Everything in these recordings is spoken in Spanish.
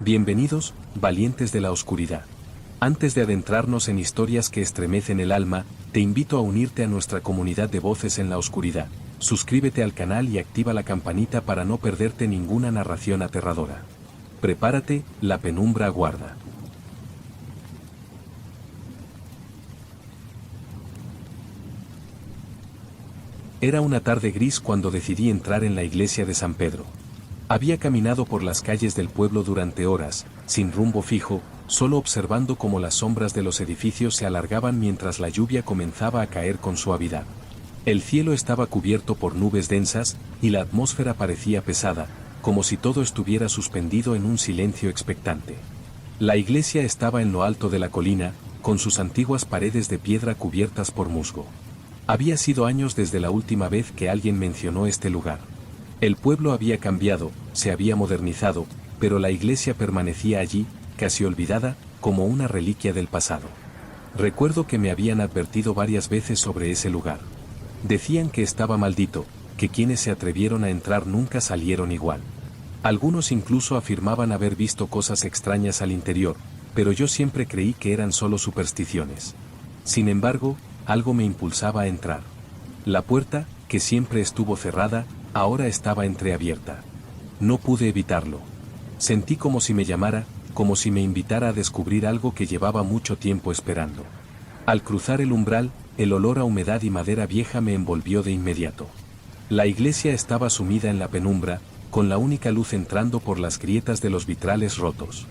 Bienvenidos, valientes de la oscuridad. Antes de adentrarnos en historias que estremecen el alma, te invito a unirte a nuestra comunidad de voces en la oscuridad. Suscríbete al canal y activa la campanita para no perderte ninguna narración aterradora. Prepárate, la penumbra aguarda. Era una tarde gris cuando decidí entrar en la iglesia de San Pedro. Había caminado por las calles del pueblo durante horas, sin rumbo fijo, solo observando cómo las sombras de los edificios se alargaban mientras la lluvia comenzaba a caer con suavidad. El cielo estaba cubierto por nubes densas, y la atmósfera parecía pesada, como si todo estuviera suspendido en un silencio expectante. La iglesia estaba en lo alto de la colina, con sus antiguas paredes de piedra cubiertas por musgo. Había sido años desde la última vez que alguien mencionó este lugar. El pueblo había cambiado, se había modernizado, pero la iglesia permanecía allí, casi olvidada, como una reliquia del pasado. Recuerdo que me habían advertido varias veces sobre ese lugar. Decían que estaba maldito, que quienes se atrevieron a entrar nunca salieron igual. Algunos incluso afirmaban haber visto cosas extrañas al interior, pero yo siempre creí que eran solo supersticiones. Sin embargo, algo me impulsaba a entrar. La puerta, que siempre estuvo cerrada, ahora estaba entreabierta. No pude evitarlo. Sentí como si me llamara, como si me invitara a descubrir algo que llevaba mucho tiempo esperando. Al cruzar el umbral, el olor a humedad y madera vieja me envolvió de inmediato. La iglesia estaba sumida en la penumbra, con la única luz entrando por las grietas de los vitrales rotos.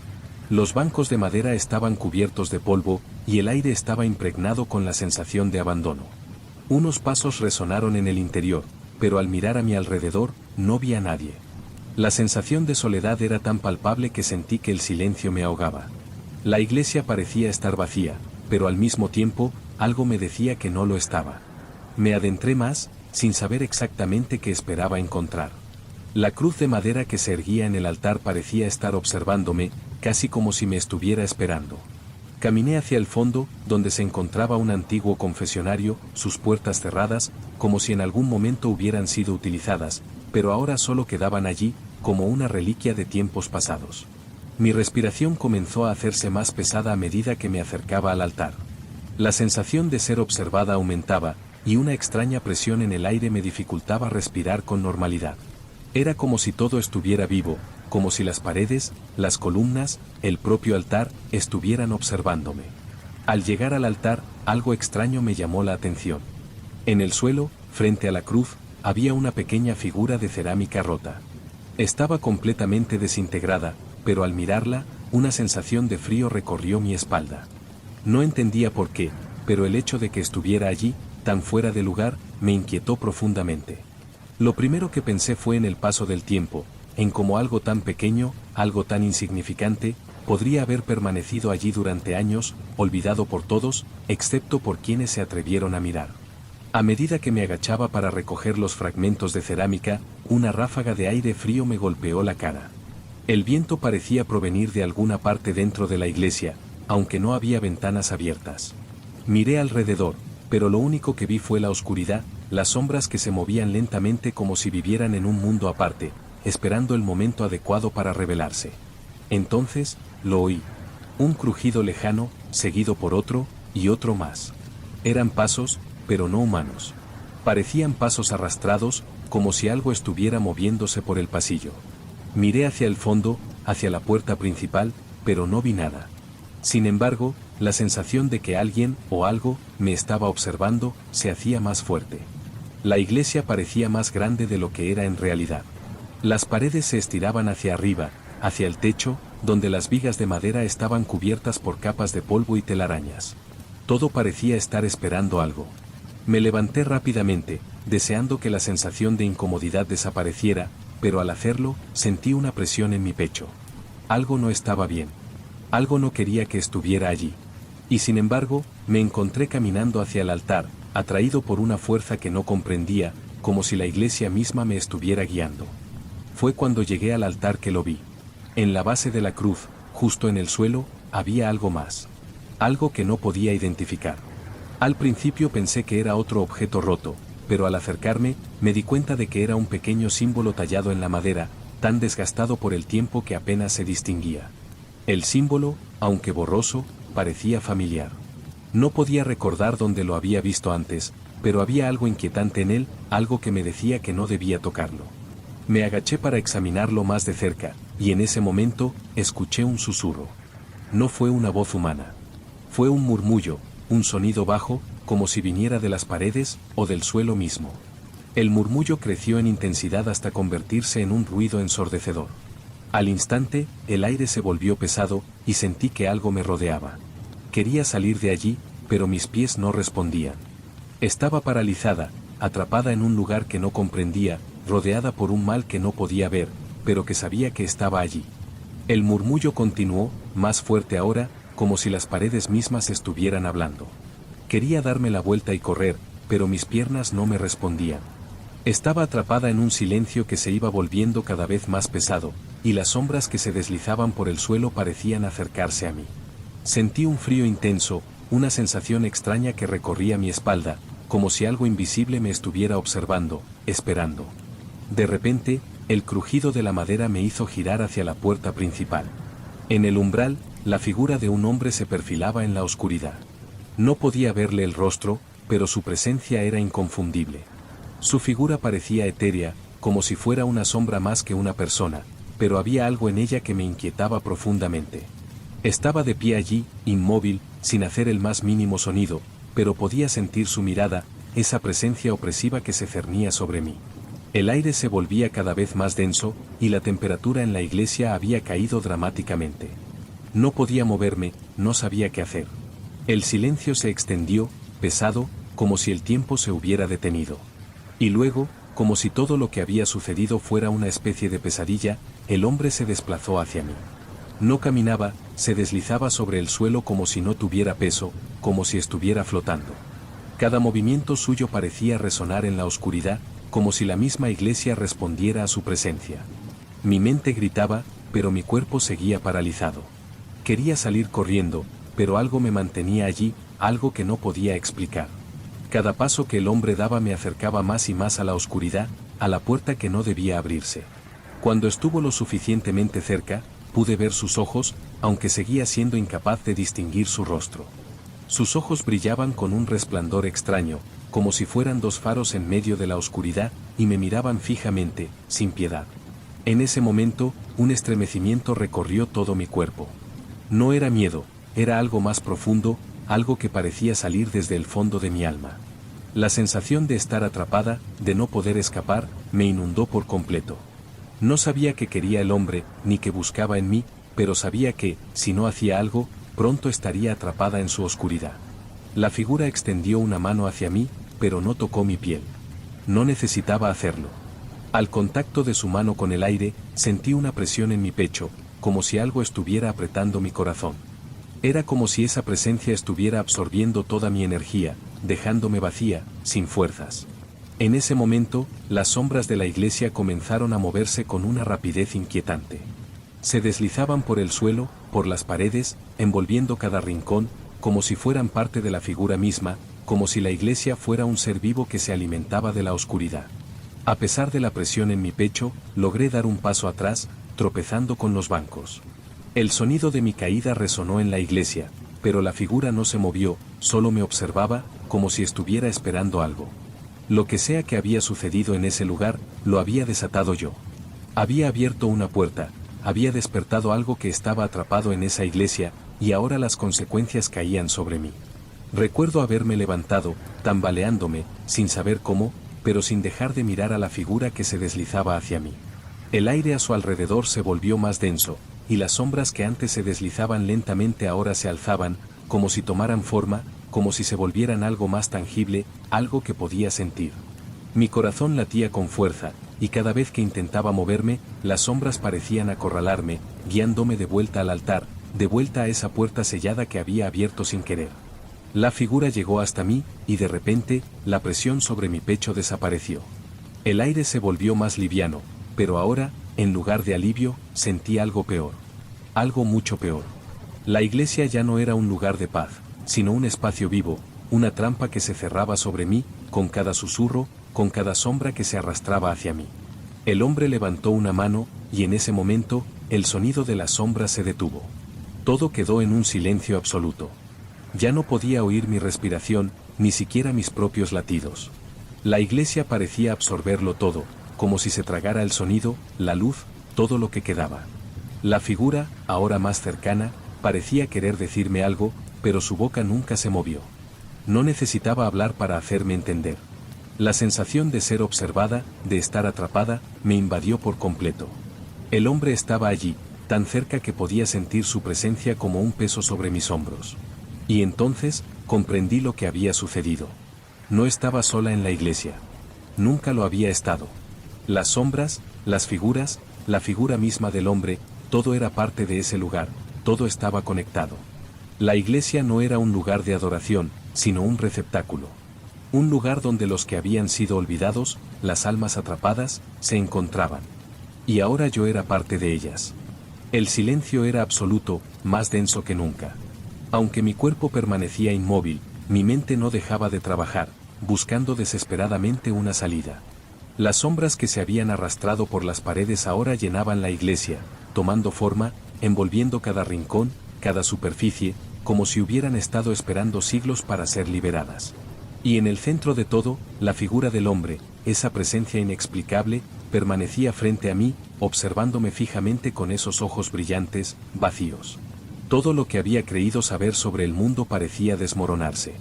Los bancos de madera estaban cubiertos de polvo, y el aire estaba impregnado con la sensación de abandono. Unos pasos resonaron en el interior, pero al mirar a mi alrededor, no vi a nadie. La sensación de soledad era tan palpable que sentí que el silencio me ahogaba. La iglesia parecía estar vacía, pero al mismo tiempo, algo me decía que no lo estaba. Me adentré más, sin saber exactamente qué esperaba encontrar. La cruz de madera que se erguía en el altar parecía estar observándome, casi como si me estuviera esperando. Caminé hacia el fondo, donde se encontraba un antiguo confesionario, sus puertas cerradas, como si en algún momento hubieran sido utilizadas, pero ahora solo quedaban allí, como una reliquia de tiempos pasados. Mi respiración comenzó a hacerse más pesada a medida que me acercaba al altar. La sensación de ser observada aumentaba, y una extraña presión en el aire me dificultaba respirar con normalidad. Era como si todo estuviera vivo, como si las paredes, las columnas, el propio altar, estuvieran observándome. Al llegar al altar, algo extraño me llamó la atención. En el suelo, frente a la cruz, había una pequeña figura de cerámica rota. Estaba completamente desintegrada, pero al mirarla, una sensación de frío recorrió mi espalda. No entendía por qué, pero el hecho de que estuviera allí, tan fuera de lugar, me inquietó profundamente. Lo primero que pensé fue en el paso del tiempo, en cómo algo tan pequeño, algo tan insignificante, podría haber permanecido allí durante años, olvidado por todos, excepto por quienes se atrevieron a mirar. A medida que me agachaba para recoger los fragmentos de cerámica, una ráfaga de aire frío me golpeó la cara. El viento parecía provenir de alguna parte dentro de la iglesia, aunque no había ventanas abiertas. Miré alrededor, pero lo único que vi fue la oscuridad, las sombras que se movían lentamente como si vivieran en un mundo aparte, esperando el momento adecuado para revelarse. Entonces, lo oí. Un crujido lejano, seguido por otro, y otro más. Eran pasos, pero no humanos. Parecían pasos arrastrados, como si algo estuviera moviéndose por el pasillo. Miré hacia el fondo, hacia la puerta principal, pero no vi nada. Sin embargo, la sensación de que alguien, o algo, me estaba observando, se hacía más fuerte. La iglesia parecía más grande de lo que era en realidad. Las paredes se estiraban hacia arriba, hacia el techo, donde las vigas de madera estaban cubiertas por capas de polvo y telarañas. Todo parecía estar esperando algo. Me levanté rápidamente, deseando que la sensación de incomodidad desapareciera, pero al hacerlo, sentí una presión en mi pecho. Algo no estaba bien. Algo no quería que estuviera allí. Y sin embargo, me encontré caminando hacia el altar, atraído por una fuerza que no comprendía, como si la iglesia misma me estuviera guiando. Fue cuando llegué al altar que lo vi. En la base de la cruz, justo en el suelo, había algo más. Algo que no podía identificar. Al principio pensé que era otro objeto roto, pero al acercarme, me di cuenta de que era un pequeño símbolo tallado en la madera, tan desgastado por el tiempo que apenas se distinguía. El símbolo, aunque borroso, parecía familiar. No podía recordar dónde lo había visto antes, pero había algo inquietante en él, algo que me decía que no debía tocarlo. Me agaché para examinarlo más de cerca, y en ese momento, escuché un susurro. No fue una voz humana. Fue un murmullo, un sonido bajo, como si viniera de las paredes o del suelo mismo. El murmullo creció en intensidad hasta convertirse en un ruido ensordecedor. Al instante, el aire se volvió pesado, y sentí que algo me rodeaba. Quería salir de allí, pero mis pies no respondían. Estaba paralizada, atrapada en un lugar que no comprendía, rodeada por un mal que no podía ver, pero que sabía que estaba allí. El murmullo continuó, más fuerte ahora, como si las paredes mismas estuvieran hablando. Quería darme la vuelta y correr, pero mis piernas no me respondían. Estaba atrapada en un silencio que se iba volviendo cada vez más pesado, y las sombras que se deslizaban por el suelo parecían acercarse a mí. Sentí un frío intenso, una sensación extraña que recorría mi espalda, como si algo invisible me estuviera observando, esperando. De repente, el crujido de la madera me hizo girar hacia la puerta principal. En el umbral, la figura de un hombre se perfilaba en la oscuridad. No podía verle el rostro, pero su presencia era inconfundible. Su figura parecía etérea, como si fuera una sombra más que una persona, pero había algo en ella que me inquietaba profundamente. Estaba de pie allí, inmóvil, sin hacer el más mínimo sonido, pero podía sentir su mirada, esa presencia opresiva que se cernía sobre mí. El aire se volvía cada vez más denso, y la temperatura en la iglesia había caído dramáticamente. No podía moverme, no sabía qué hacer. El silencio se extendió, pesado, como si el tiempo se hubiera detenido. Y luego, como si todo lo que había sucedido fuera una especie de pesadilla, el hombre se desplazó hacia mí. No caminaba, se deslizaba sobre el suelo como si no tuviera peso, como si estuviera flotando. Cada movimiento suyo parecía resonar en la oscuridad, como si la misma iglesia respondiera a su presencia. Mi mente gritaba, pero mi cuerpo seguía paralizado. Quería salir corriendo, pero algo me mantenía allí, algo que no podía explicar. Cada paso que el hombre daba me acercaba más y más a la oscuridad, a la puerta que no debía abrirse. Cuando estuvo lo suficientemente cerca, pude ver sus ojos, aunque seguía siendo incapaz de distinguir su rostro. Sus ojos brillaban con un resplandor extraño, como si fueran dos faros en medio de la oscuridad, y me miraban fijamente, sin piedad. En ese momento, un estremecimiento recorrió todo mi cuerpo. No era miedo, era algo más profundo, algo que parecía salir desde el fondo de mi alma. La sensación de estar atrapada, de no poder escapar, me inundó por completo. No sabía qué quería el hombre, ni qué buscaba en mí, pero sabía que, si no hacía algo, pronto estaría atrapada en su oscuridad. La figura extendió una mano hacia mí, pero no tocó mi piel. No necesitaba hacerlo. Al contacto de su mano con el aire, sentí una presión en mi pecho, como si algo estuviera apretando mi corazón. Era como si esa presencia estuviera absorbiendo toda mi energía, dejándome vacía, sin fuerzas. En ese momento, las sombras de la iglesia comenzaron a moverse con una rapidez inquietante. Se deslizaban por el suelo, por las paredes, envolviendo cada rincón, como si fueran parte de la figura misma, como si la iglesia fuera un ser vivo que se alimentaba de la oscuridad. A pesar de la presión en mi pecho, logré dar un paso atrás, tropezando con los bancos. El sonido de mi caída resonó en la iglesia, pero la figura no se movió, solo me observaba, como si estuviera esperando algo. Lo que sea que había sucedido en ese lugar, lo había desatado yo. Había abierto una puerta, había despertado algo que estaba atrapado en esa iglesia, y ahora las consecuencias caían sobre mí. Recuerdo haberme levantado, tambaleándome, sin saber cómo, pero sin dejar de mirar a la figura que se deslizaba hacia mí. El aire a su alrededor se volvió más denso, y las sombras que antes se deslizaban lentamente ahora se alzaban, como si tomaran forma, como si se volvieran algo más tangible, algo que podía sentir. Mi corazón latía con fuerza, y cada vez que intentaba moverme, las sombras parecían acorralarme, guiándome de vuelta al altar, de vuelta a esa puerta sellada que había abierto sin querer. La figura llegó hasta mí, y de repente, la presión sobre mi pecho desapareció. El aire se volvió más liviano, pero ahora, en lugar de alivio, sentí algo peor. Algo mucho peor. La iglesia ya no era un lugar de paz, sino un espacio vivo, una trampa que se cerraba sobre mí, con cada susurro, con cada sombra que se arrastraba hacia mí. El hombre levantó una mano, y en ese momento, el sonido de las sombras se detuvo. Todo quedó en un silencio absoluto. Ya no podía oír mi respiración, ni siquiera mis propios latidos. La iglesia parecía absorberlo todo, como si se tragara el sonido, la luz, todo lo que quedaba. La figura, ahora más cercana, parecía querer decirme algo, pero su boca nunca se movió. No necesitaba hablar para hacerme entender. La sensación de ser observada, de estar atrapada, me invadió por completo. El hombre estaba allí, tan cerca que podía sentir su presencia como un peso sobre mis hombros. Y entonces, comprendí lo que había sucedido. No estaba sola en la iglesia. Nunca lo había estado. Las sombras, las figuras, la figura misma del hombre, todo era parte de ese lugar, todo estaba conectado. La iglesia no era un lugar de adoración, sino un receptáculo. Un lugar donde los que habían sido olvidados, las almas atrapadas, se encontraban. Y ahora yo era parte de ellas. El silencio era absoluto, más denso que nunca. Aunque mi cuerpo permanecía inmóvil, mi mente no dejaba de trabajar, buscando desesperadamente una salida. Las sombras que se habían arrastrado por las paredes ahora llenaban la iglesia, tomando forma, envolviendo cada rincón, cada superficie, como si hubieran estado esperando siglos para ser liberadas. Y en el centro de todo, la figura del hombre, esa presencia inexplicable, permanecía frente a mí, observándome fijamente con esos ojos brillantes, vacíos. Todo lo que había creído saber sobre el mundo parecía desmoronarse.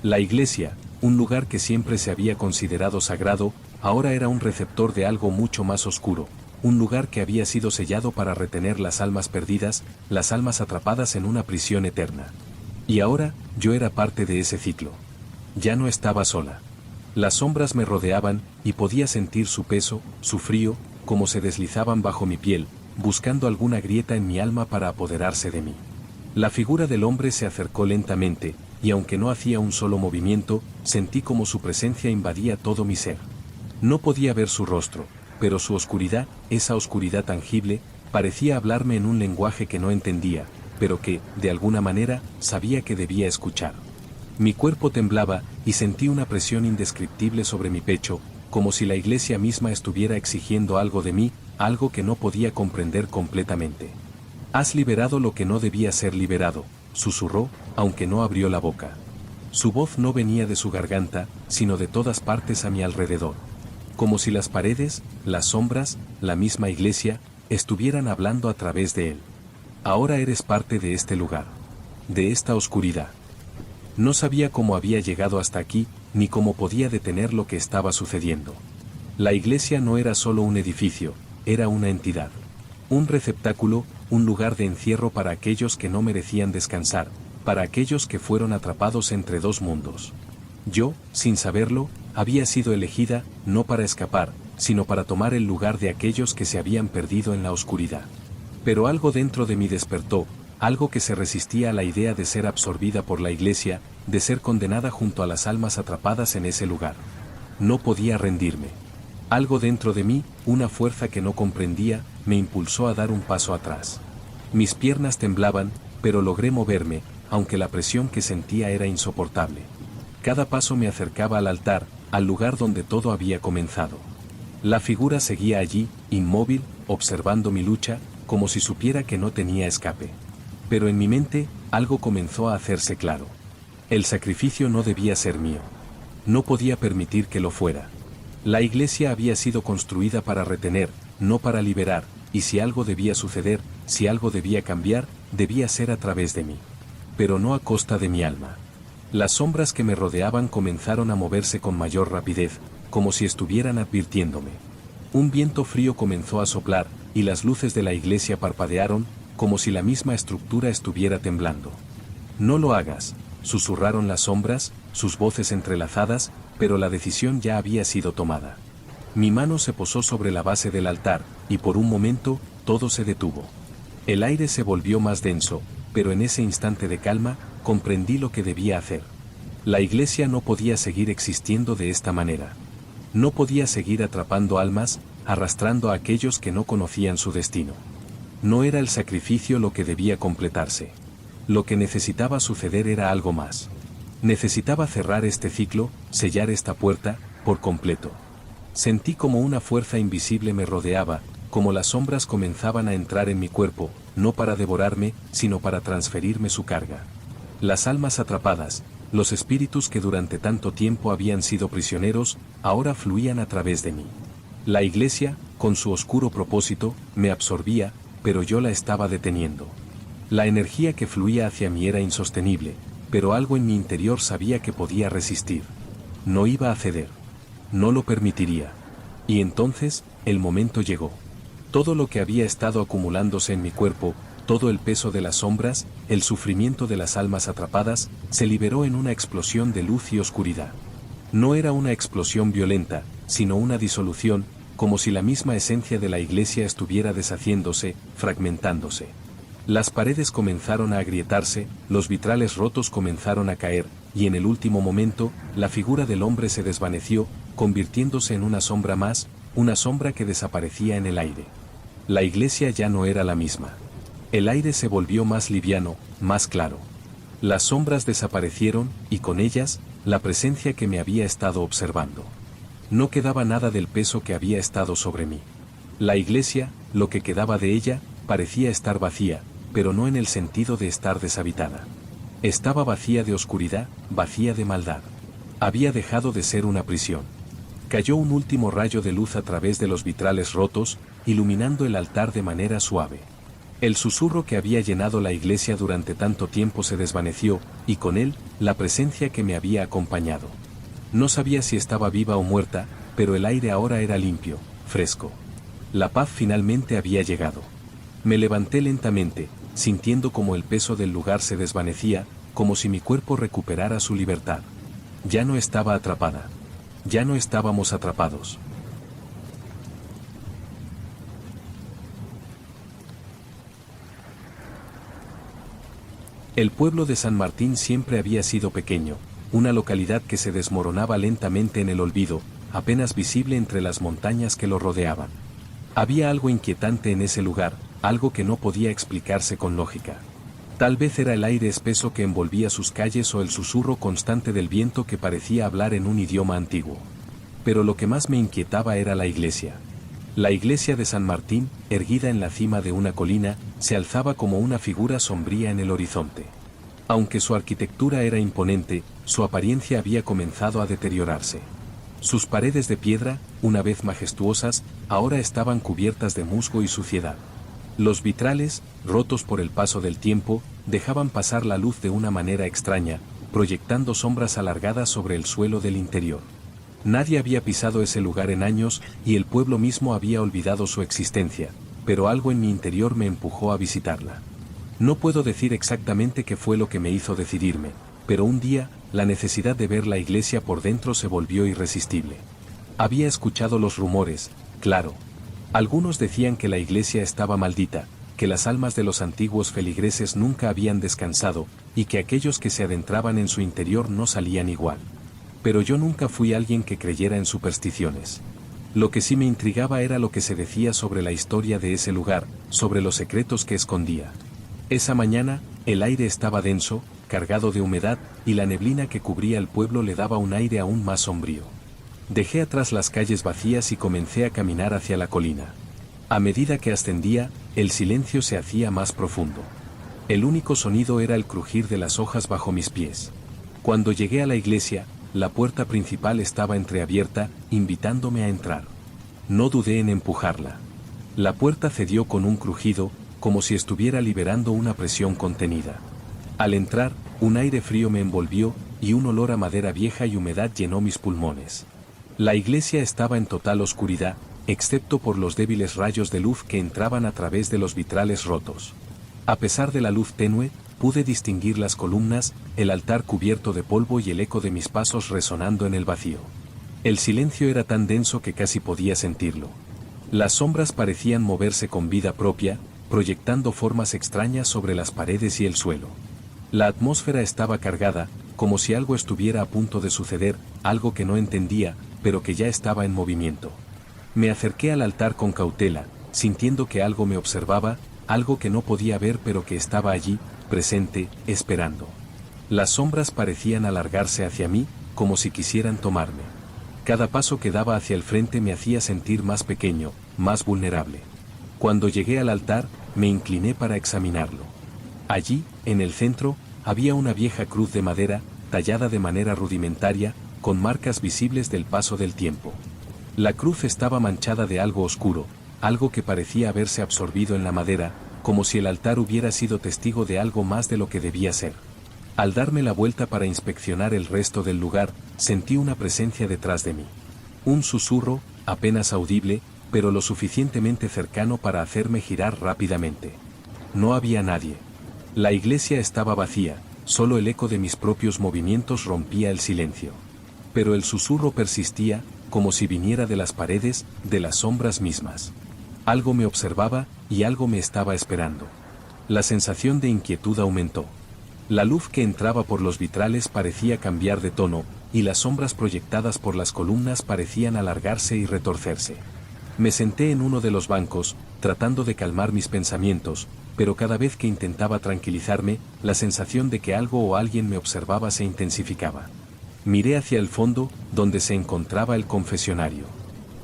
La iglesia, un lugar que siempre se había considerado sagrado, ahora era un receptor de algo mucho más oscuro, un lugar que había sido sellado para retener las almas perdidas, las almas atrapadas en una prisión eterna. Y ahora, yo era parte de ese ciclo. Ya no estaba sola. Las sombras me rodeaban, y podía sentir su peso, su frío, como se deslizaban bajo mi piel, buscando alguna grieta en mi alma para apoderarse de mí. La figura del hombre se acercó lentamente, y aunque no hacía un solo movimiento, sentí como su presencia invadía todo mi ser. No podía ver su rostro, pero su oscuridad, esa oscuridad tangible, parecía hablarme en un lenguaje que no entendía, pero que, de alguna manera, sabía que debía escuchar. Mi cuerpo temblaba, y sentí una presión indescriptible sobre mi pecho, como si la iglesia misma estuviera exigiendo algo de mí, algo que no podía comprender completamente. «Has liberado lo que no debía ser liberado», susurró, aunque no abrió la boca. Su voz no venía de su garganta, sino de todas partes a mi alrededor. Como si las paredes, las sombras, la misma iglesia, estuvieran hablando a través de él. «Ahora eres parte de este lugar. De esta oscuridad». No sabía cómo había llegado hasta aquí, ni cómo podía detener lo que estaba sucediendo. La iglesia no era solo un edificio, era una entidad. Un receptáculo, un lugar de encierro para aquellos que no merecían descansar, para aquellos que fueron atrapados entre dos mundos. Yo, sin saberlo, había sido elegida, no para escapar, sino para tomar el lugar de aquellos que se habían perdido en la oscuridad. Pero algo dentro de mí despertó, algo que se resistía a la idea de ser absorbida por la iglesia, de ser condenada junto a las almas atrapadas en ese lugar. No podía rendirme. Algo dentro de mí, una fuerza que no comprendía, me impulsó a dar un paso atrás. Mis piernas temblaban, pero logré moverme, aunque la presión que sentía era insoportable. Cada paso me acercaba al altar, al lugar donde todo había comenzado. La figura seguía allí, inmóvil, observando mi lucha, como si supiera que no tenía escape. Pero en mi mente, algo comenzó a hacerse claro. El sacrificio no debía ser mío. No podía permitir que lo fuera. La iglesia había sido construida para retener, no para liberar, y si algo debía suceder, si algo debía cambiar, debía ser a través de mí. Pero no a costa de mi alma. Las sombras que me rodeaban comenzaron a moverse con mayor rapidez, como si estuvieran advirtiéndome. Un viento frío comenzó a soplar, y las luces de la iglesia parpadearon, como si la misma estructura estuviera temblando. «No lo hagas», susurraron las sombras, sus voces entrelazadas, pero la decisión ya había sido tomada. Mi mano se posó sobre la base del altar, y por un momento, todo se detuvo. El aire se volvió más denso, pero en ese instante de calma, comprendí lo que debía hacer. La iglesia no podía seguir existiendo de esta manera. No podía seguir atrapando almas, arrastrando a aquellos que no conocían su destino. No era el sacrificio lo que debía completarse. Lo que necesitaba suceder era algo más. Necesitaba cerrar este ciclo, sellar esta puerta, por completo. Sentí como una fuerza invisible me rodeaba, como las sombras comenzaban a entrar en mi cuerpo, no para devorarme, sino para transferirme su carga. Las almas atrapadas, los espíritus que durante tanto tiempo habían sido prisioneros, ahora fluían a través de mí. La iglesia, con su oscuro propósito, me absorbía, pero yo la estaba deteniendo. La energía que fluía hacia mí era insostenible, pero algo en mi interior sabía que podía resistir. No iba a ceder. No lo permitiría. Y entonces, el momento llegó. Todo lo que había estado acumulándose en mi cuerpo, todo el peso de las sombras, el sufrimiento de las almas atrapadas, se liberó en una explosión de luz y oscuridad. No era una explosión violenta, sino una disolución, como si la misma esencia de la iglesia estuviera deshaciéndose, fragmentándose. Las paredes comenzaron a agrietarse, los vitrales rotos comenzaron a caer, y en el último momento, la figura del hombre se desvaneció, convirtiéndose en una sombra más, una sombra que desaparecía en el aire. La iglesia ya no era la misma. El aire se volvió más liviano, más claro. Las sombras desaparecieron, y con ellas, la presencia que me había estado observando. No quedaba nada del peso que había estado sobre mí. La iglesia, lo que quedaba de ella, parecía estar vacía, pero no en el sentido de estar deshabitada. Estaba vacía de oscuridad, vacía de maldad. Había dejado de ser una prisión. Cayó un último rayo de luz a través de los vitrales rotos, iluminando el altar de manera suave. El susurro que había llenado la iglesia durante tanto tiempo se desvaneció, y con él, la presencia que me había acompañado. No sabía si estaba viva o muerta, pero el aire ahora era limpio, fresco. La paz finalmente había llegado. Me levanté lentamente, sintiendo como el peso del lugar se desvanecía, como si mi cuerpo recuperara su libertad. Ya no estaba atrapada. Ya no estábamos atrapados. El pueblo de San Martín siempre había sido pequeño, una localidad que se desmoronaba lentamente en el olvido, apenas visible entre las montañas que lo rodeaban. Había algo inquietante en ese lugar, algo que no podía explicarse con lógica. Tal vez era el aire espeso que envolvía sus calles o el susurro constante del viento que parecía hablar en un idioma antiguo. Pero lo que más me inquietaba era la iglesia. La iglesia de San Martín, erguida en la cima de una colina, se alzaba como una figura sombría en el horizonte. Aunque su arquitectura era imponente, su apariencia había comenzado a deteriorarse. Sus paredes de piedra, una vez majestuosas, ahora estaban cubiertas de musgo y suciedad. Los vitrales, rotos por el paso del tiempo, dejaban pasar la luz de una manera extraña, proyectando sombras alargadas sobre el suelo del interior. Nadie había pisado ese lugar en años, y el pueblo mismo había olvidado su existencia, pero algo en mi interior me empujó a visitarla. No puedo decir exactamente qué fue lo que me hizo decidirme, pero un día, la necesidad de ver la iglesia por dentro se volvió irresistible. Había escuchado los rumores, claro. Algunos decían que la iglesia estaba maldita, que las almas de los antiguos feligreses nunca habían descansado, y que aquellos que se adentraban en su interior no salían igual. Pero yo nunca fui alguien que creyera en supersticiones. Lo que sí me intrigaba era lo que se decía sobre la historia de ese lugar, sobre los secretos que escondía. Esa mañana, el aire estaba denso, cargado de humedad, y la neblina que cubría el pueblo le daba un aire aún más sombrío. Dejé atrás las calles vacías y comencé a caminar hacia la colina. A medida que ascendía, el silencio se hacía más profundo. El único sonido era el crujir de las hojas bajo mis pies. Cuando llegué a la iglesia, la puerta principal estaba entreabierta, invitándome a entrar. No dudé en empujarla. La puerta cedió con un crujido, como si estuviera liberando una presión contenida. Al entrar, un aire frío me envolvió, y un olor a madera vieja y humedad llenó mis pulmones. La iglesia estaba en total oscuridad, excepto por los débiles rayos de luz que entraban a través de los vitrales rotos. A pesar de la luz tenue, pude distinguir las columnas, el altar cubierto de polvo y el eco de mis pasos resonando en el vacío. El silencio era tan denso que casi podía sentirlo. Las sombras parecían moverse con vida propia, proyectando formas extrañas sobre las paredes y el suelo. La atmósfera estaba cargada, como si algo estuviera a punto de suceder, algo que no entendía, pero que ya estaba en movimiento. Me acerqué al altar con cautela, sintiendo que algo me observaba, algo que no podía ver pero que estaba allí, presente, esperando. Las sombras parecían alargarse hacia mí, como si quisieran tomarme. Cada paso que daba hacia el frente me hacía sentir más pequeño, más vulnerable. Cuando llegué al altar, me incliné para examinarlo. Allí, en el centro, había una vieja cruz de madera, tallada de manera rudimentaria, con marcas visibles del paso del tiempo. La cruz estaba manchada de algo oscuro, algo que parecía haberse absorbido en la madera, como si el altar hubiera sido testigo de algo más de lo que debía ser. Al darme la vuelta para inspeccionar el resto del lugar, sentí una presencia detrás de mí. Un susurro, apenas audible, pero lo suficientemente cercano para hacerme girar rápidamente. No había nadie. La iglesia estaba vacía, solo el eco de mis propios movimientos rompía el silencio. Pero el susurro persistía, como si viniera de las paredes, de las sombras mismas. Algo me observaba, y algo me estaba esperando. La sensación de inquietud aumentó. La luz que entraba por los vitrales parecía cambiar de tono, y las sombras proyectadas por las columnas parecían alargarse y retorcerse. Me senté en uno de los bancos, tratando de calmar mis pensamientos, pero cada vez que intentaba tranquilizarme, la sensación de que algo o alguien me observaba se intensificaba. Miré hacia el fondo, donde se encontraba el confesionario.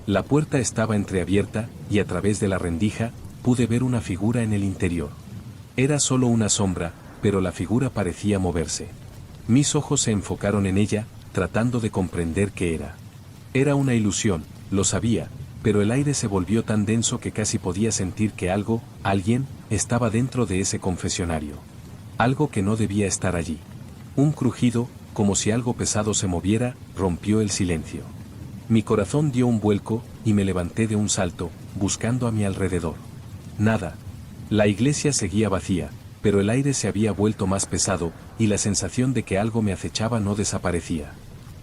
La puerta estaba entreabierta, y a través de la rendija, pude ver una figura en el interior. Era solo una sombra, pero la figura parecía moverse. Mis ojos se enfocaron en ella, tratando de comprender qué era. Era una ilusión, lo sabía, pero el aire se volvió tan denso que casi podía sentir que algo, alguien, estaba dentro de ese confesionario. Algo que no debía estar allí. Un crujido, como si algo pesado se moviera, rompió el silencio. Mi corazón dio un vuelco, y me levanté de un salto, buscando a mi alrededor. Nada. La iglesia seguía vacía, pero el aire se había vuelto más pesado, y la sensación de que algo me acechaba no desaparecía.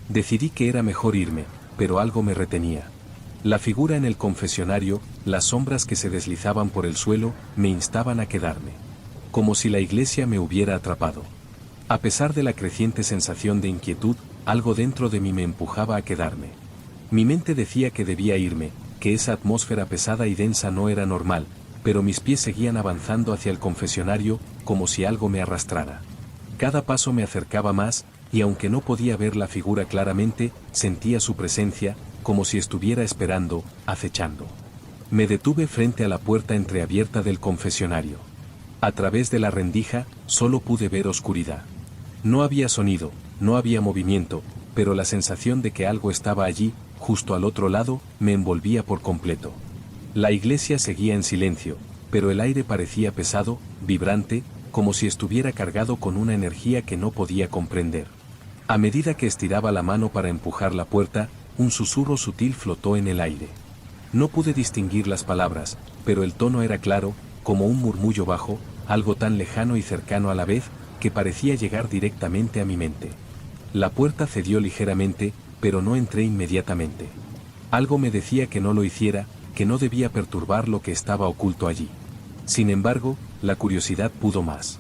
Decidí que era mejor irme, pero algo me retenía. La figura en el confesionario, las sombras que se deslizaban por el suelo, me instaban a quedarme. Como si la iglesia me hubiera atrapado. A pesar de la creciente sensación de inquietud, algo dentro de mí me empujaba a quedarme. Mi mente decía que debía irme, que esa atmósfera pesada y densa no era normal, pero mis pies seguían avanzando hacia el confesionario, como si algo me arrastrara. Cada paso me acercaba más, y aunque no podía ver la figura claramente, sentía su presencia, como si estuviera esperando, acechando. Me detuve frente a la puerta entreabierta del confesionario. A través de la rendija, solo pude ver oscuridad. No había sonido, no había movimiento, pero la sensación de que algo estaba allí, justo al otro lado, me envolvía por completo. La iglesia seguía en silencio, pero el aire parecía pesado, vibrante, como si estuviera cargado con una energía que no podía comprender. A medida que estiraba la mano para empujar la puerta, un susurro sutil flotó en el aire. No pude distinguir las palabras, pero el tono era claro, como un murmullo bajo, algo tan lejano y cercano a la vez, que parecía llegar directamente a mi mente. La puerta cedió ligeramente, pero no entré inmediatamente. Algo me decía que no lo hiciera, que no debía perturbar lo que estaba oculto allí. Sin embargo, la curiosidad pudo más.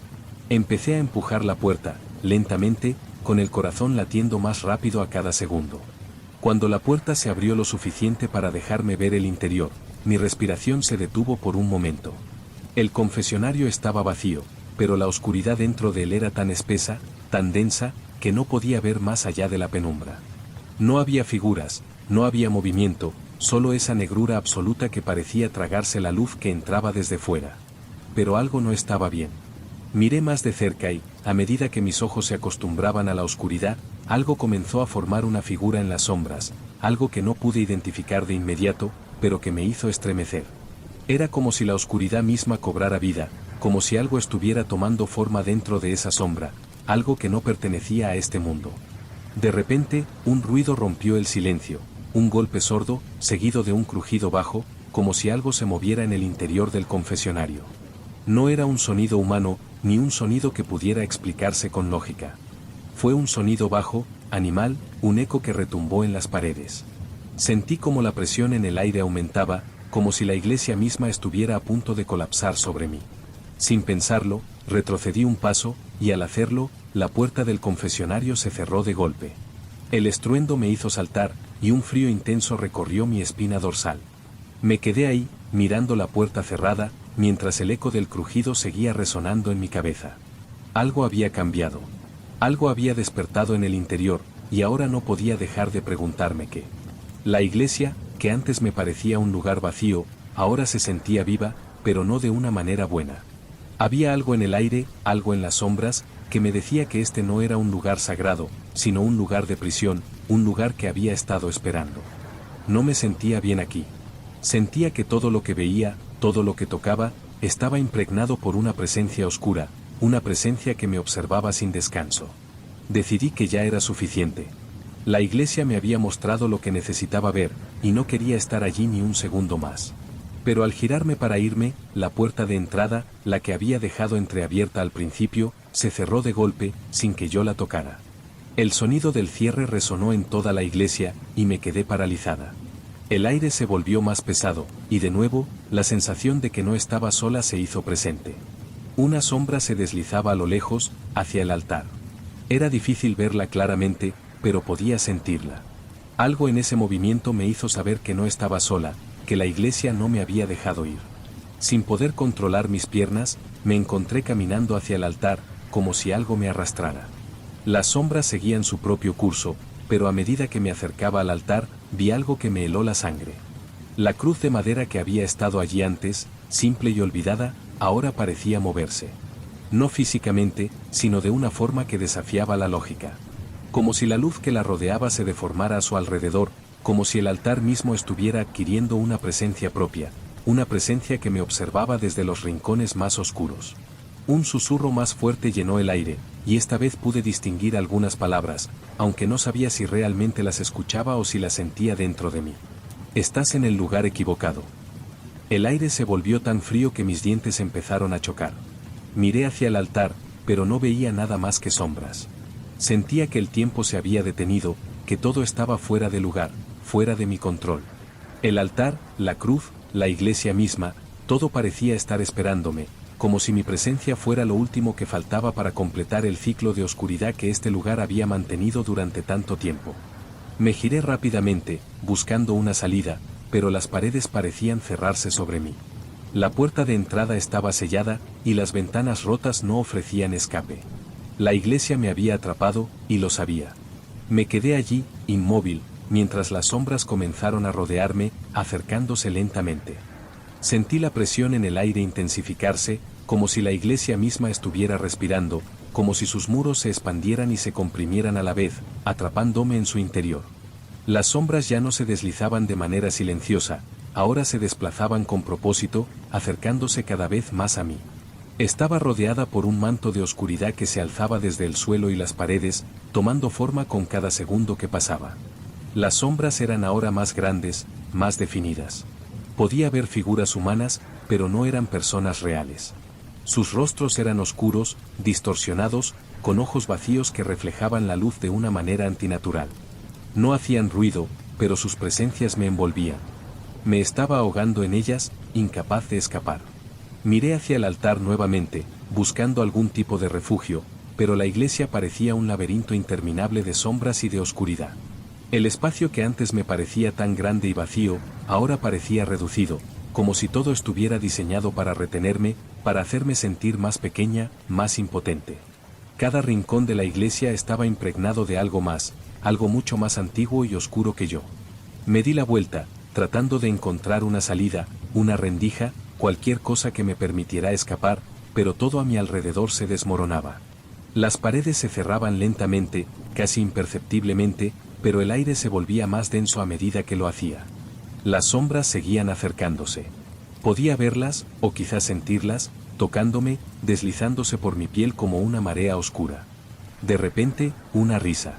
Empecé a empujar la puerta, lentamente, con el corazón latiendo más rápido a cada segundo. Cuando la puerta se abrió lo suficiente para dejarme ver el interior, mi respiración se detuvo por un momento. El confesionario estaba vacío, pero la oscuridad dentro de él era tan espesa, tan densa, que no podía ver más allá de la penumbra. No había figuras, no había movimiento, solo esa negrura absoluta que parecía tragarse la luz que entraba desde fuera. Pero algo no estaba bien. Miré más de cerca y, a medida que mis ojos se acostumbraban a la oscuridad, algo comenzó a formar una figura en las sombras, algo que no pude identificar de inmediato, pero que me hizo estremecer. Era como si la oscuridad misma cobrara vida, como si algo estuviera tomando forma dentro de esa sombra, algo que no pertenecía a este mundo. De repente, un ruido rompió el silencio, un golpe sordo, seguido de un crujido bajo, como si algo se moviera en el interior del confesionario. No era un sonido humano, ni un sonido que pudiera explicarse con lógica. Fue un sonido bajo, animal, un eco que retumbó en las paredes. Sentí como la presión en el aire aumentaba, como si la iglesia misma estuviera a punto de colapsar sobre mí. Sin pensarlo, retrocedí un paso, y al hacerlo, la puerta del confesionario se cerró de golpe. El estruendo me hizo saltar, y un frío intenso recorrió mi espina dorsal. Me quedé ahí, mirando la puerta cerrada, mientras el eco del crujido seguía resonando en mi cabeza. Algo había cambiado. Algo había despertado en el interior, y ahora no podía dejar de preguntarme qué. La iglesia, que antes me parecía un lugar vacío, ahora se sentía viva, pero no de una manera buena. Había algo en el aire, algo en las sombras, que me decía que este no era un lugar sagrado, sino un lugar de prisión, un lugar que había estado esperando. No me sentía bien aquí. Sentía que todo lo que veía, todo lo que tocaba, estaba impregnado por una presencia oscura, una presencia que me observaba sin descanso. Decidí que ya era suficiente. La iglesia me había mostrado lo que necesitaba ver, y no quería estar allí ni un segundo más. Pero al girarme para irme, la puerta de entrada, la que había dejado entreabierta al principio, se cerró de golpe, sin que yo la tocara. El sonido del cierre resonó en toda la iglesia, y me quedé paralizada. El aire se volvió más pesado, y de nuevo, la sensación de que no estaba sola se hizo presente. Una sombra se deslizaba a lo lejos, hacia el altar. Era difícil verla claramente, pero podía sentirla. Algo en ese movimiento me hizo saber que no estaba sola, que la iglesia no me había dejado ir. Sin poder controlar mis piernas, me encontré caminando hacia el altar, como si algo me arrastrara. Las sombras seguían su propio curso, pero a medida que me acercaba al altar, vi algo que me heló la sangre. La cruz de madera que había estado allí antes, simple y olvidada, ahora parecía moverse. No físicamente, sino de una forma que desafiaba la lógica. Como si la luz que la rodeaba se deformara a su alrededor, como si el altar mismo estuviera adquiriendo una presencia propia, una presencia que me observaba desde los rincones más oscuros. Un susurro más fuerte llenó el aire, y esta vez pude distinguir algunas palabras, aunque no sabía si realmente las escuchaba o si las sentía dentro de mí. Estás en el lugar equivocado. El aire se volvió tan frío que mis dientes empezaron a chocar. Miré hacia el altar, pero no veía nada más que sombras. Sentía que el tiempo se había detenido, que todo estaba fuera de lugar, fuera de mi control. El altar, la cruz, la iglesia misma, todo parecía estar esperándome, como si mi presencia fuera lo último que faltaba para completar el ciclo de oscuridad que este lugar había mantenido durante tanto tiempo. Me giré rápidamente, buscando una salida, pero las paredes parecían cerrarse sobre mí. La puerta de entrada estaba sellada, y las ventanas rotas no ofrecían escape. La iglesia me había atrapado, y lo sabía. Me quedé allí, inmóvil, mientras las sombras comenzaron a rodearme, acercándose lentamente. Sentí la presión en el aire intensificarse, como si la iglesia misma estuviera respirando, como si sus muros se expandieran y se comprimieran a la vez, atrapándome en su interior. Las sombras ya no se deslizaban de manera silenciosa, ahora se desplazaban con propósito, acercándose cada vez más a mí. Estaba rodeada por un manto de oscuridad que se alzaba desde el suelo y las paredes, tomando forma con cada segundo que pasaba. Las sombras eran ahora más grandes, más definidas. Podía ver figuras humanas, pero no eran personas reales. Sus rostros eran oscuros, distorsionados, con ojos vacíos que reflejaban la luz de una manera antinatural. No hacían ruido, pero sus presencias me envolvían. Me estaba ahogando en ellas, incapaz de escapar. Miré hacia el altar nuevamente, buscando algún tipo de refugio, pero la iglesia parecía un laberinto interminable de sombras y de oscuridad. El espacio que antes me parecía tan grande y vacío, ahora parecía reducido, como si todo estuviera diseñado para retenerme, para hacerme sentir más pequeña, más impotente. Cada rincón de la iglesia estaba impregnado de algo más, algo mucho más antiguo y oscuro que yo. Me di la vuelta, tratando de encontrar una salida, una rendija, cualquier cosa que me permitiera escapar, pero todo a mi alrededor se desmoronaba. Las paredes se cerraban lentamente, casi imperceptiblemente, pero el aire se volvía más denso a medida que lo hacía. Las sombras seguían acercándose. Podía verlas, o quizás sentirlas, tocándome, deslizándose por mi piel como una marea oscura. De repente, una risa.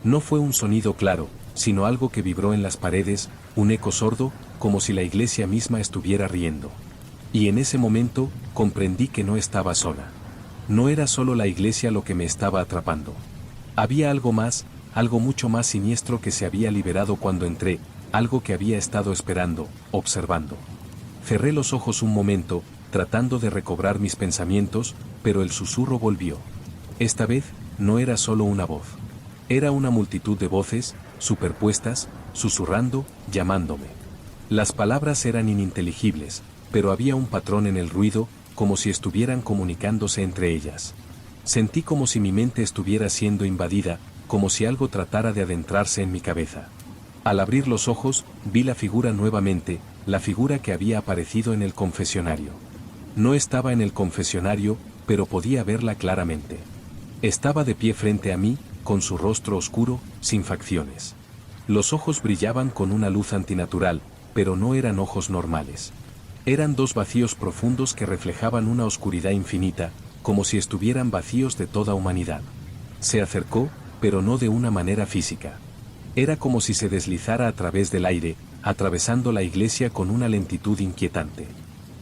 No fue un sonido claro, sino algo que vibró en las paredes, un eco sordo, como si la iglesia misma estuviera riendo. Y en ese momento, comprendí que no estaba sola. No era solo la iglesia lo que me estaba atrapando. Había algo más, algo mucho más siniestro que se había liberado cuando entré, algo que había estado esperando, observando. Cerré los ojos un momento, tratando de recobrar mis pensamientos, pero el susurro volvió. Esta vez, no era solo una voz. Era una multitud de voces, superpuestas, susurrando, llamándome. Las palabras eran ininteligibles, pero había un patrón en el ruido, como si estuvieran comunicándose entre ellas. Sentí como si mi mente estuviera siendo invadida, como si algo tratara de adentrarse en mi cabeza. Al abrir los ojos, vi la figura nuevamente, la figura que había aparecido en el confesionario. No estaba en el confesionario, pero podía verla claramente. Estaba de pie frente a mí, con su rostro oscuro, sin facciones. Los ojos brillaban con una luz antinatural, pero no eran ojos normales. Eran dos vacíos profundos que reflejaban una oscuridad infinita, como si estuvieran vacíos de toda humanidad. Se acercó, pero no de una manera física. Era como si se deslizara a través del aire, atravesando la iglesia con una lentitud inquietante.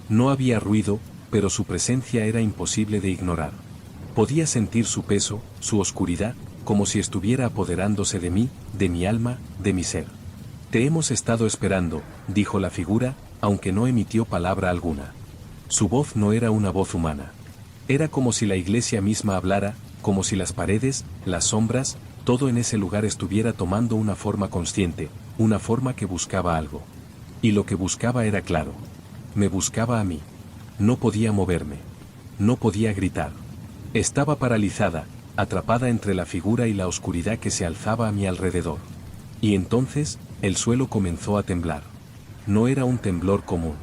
No había ruido, pero su presencia era imposible de ignorar. Podía sentir su peso, su oscuridad, como si estuviera apoderándose de mí, de mi alma, de mi ser. Te hemos estado esperando, dijo la figura, aunque no emitió palabra alguna. Su voz no era una voz humana. Era como si la iglesia misma hablara, como si las paredes, las sombras, todo en ese lugar estuviera tomando una forma consciente, una forma que buscaba algo. Y lo que buscaba era claro. Me buscaba a mí. No podía moverme. No podía gritar. Estaba paralizada, atrapada entre la figura y la oscuridad que se alzaba a mi alrededor. Y entonces, el suelo comenzó a temblar. No era un temblor común.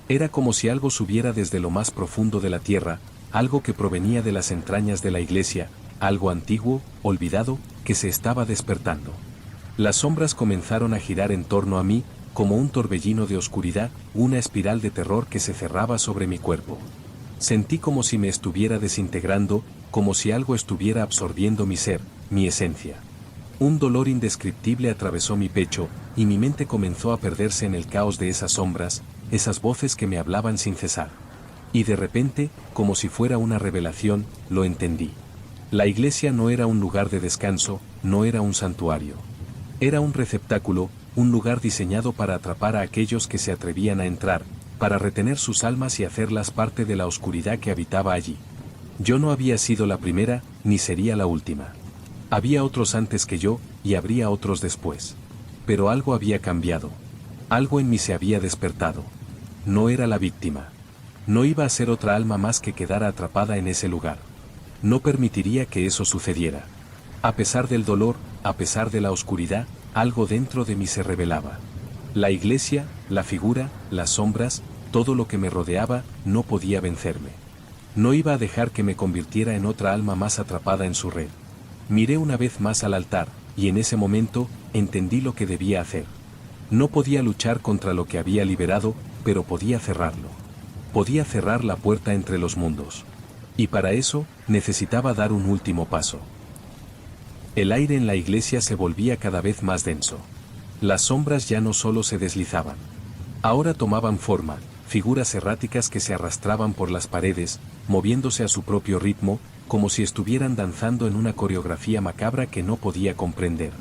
Era como si algo subiera desde lo más profundo de la tierra, algo que provenía de las entrañas de la iglesia, algo antiguo, olvidado, que se estaba despertando. Las sombras comenzaron a girar en torno a mí, como un torbellino de oscuridad, una espiral de terror que se cerraba sobre mi cuerpo. Sentí como si me estuviera desintegrando, como si algo estuviera absorbiendo mi ser, mi esencia. Un dolor indescriptible atravesó mi pecho, y mi mente comenzó a perderse en el caos de esas sombras, esas voces que me hablaban sin cesar. Y de repente, como si fuera una revelación, lo entendí. La iglesia no era un lugar de descanso, no era un santuario. Era un receptáculo, un lugar diseñado para atrapar a aquellos que se atrevían a entrar, para retener sus almas y hacerlas parte de la oscuridad que habitaba allí. Yo no había sido la primera, ni sería la última. Había otros antes que yo, y habría otros después. Pero algo había cambiado. Algo en mí se había despertado. No era la víctima. No iba a ser otra alma más que quedara atrapada en ese lugar. No permitiría que eso sucediera. A pesar del dolor, a pesar de la oscuridad, algo dentro de mí se revelaba. La iglesia, la figura, las sombras, todo lo que me rodeaba, no podía vencerme. No iba a dejar que me convirtiera en otra alma más atrapada en su red. Miré una vez más al altar, y en ese momento, entendí lo que debía hacer. No podía luchar contra lo que había liberado, pero podía cerrarlo. Podía cerrar la puerta entre los mundos. Y para eso, necesitaba dar un último paso. El aire en la iglesia se volvía cada vez más denso. Las sombras ya no solo se deslizaban. Ahora tomaban forma, figuras erráticas que se arrastraban por las paredes, moviéndose a su propio ritmo, como si estuvieran danzando en una coreografía macabra que no podía comprender.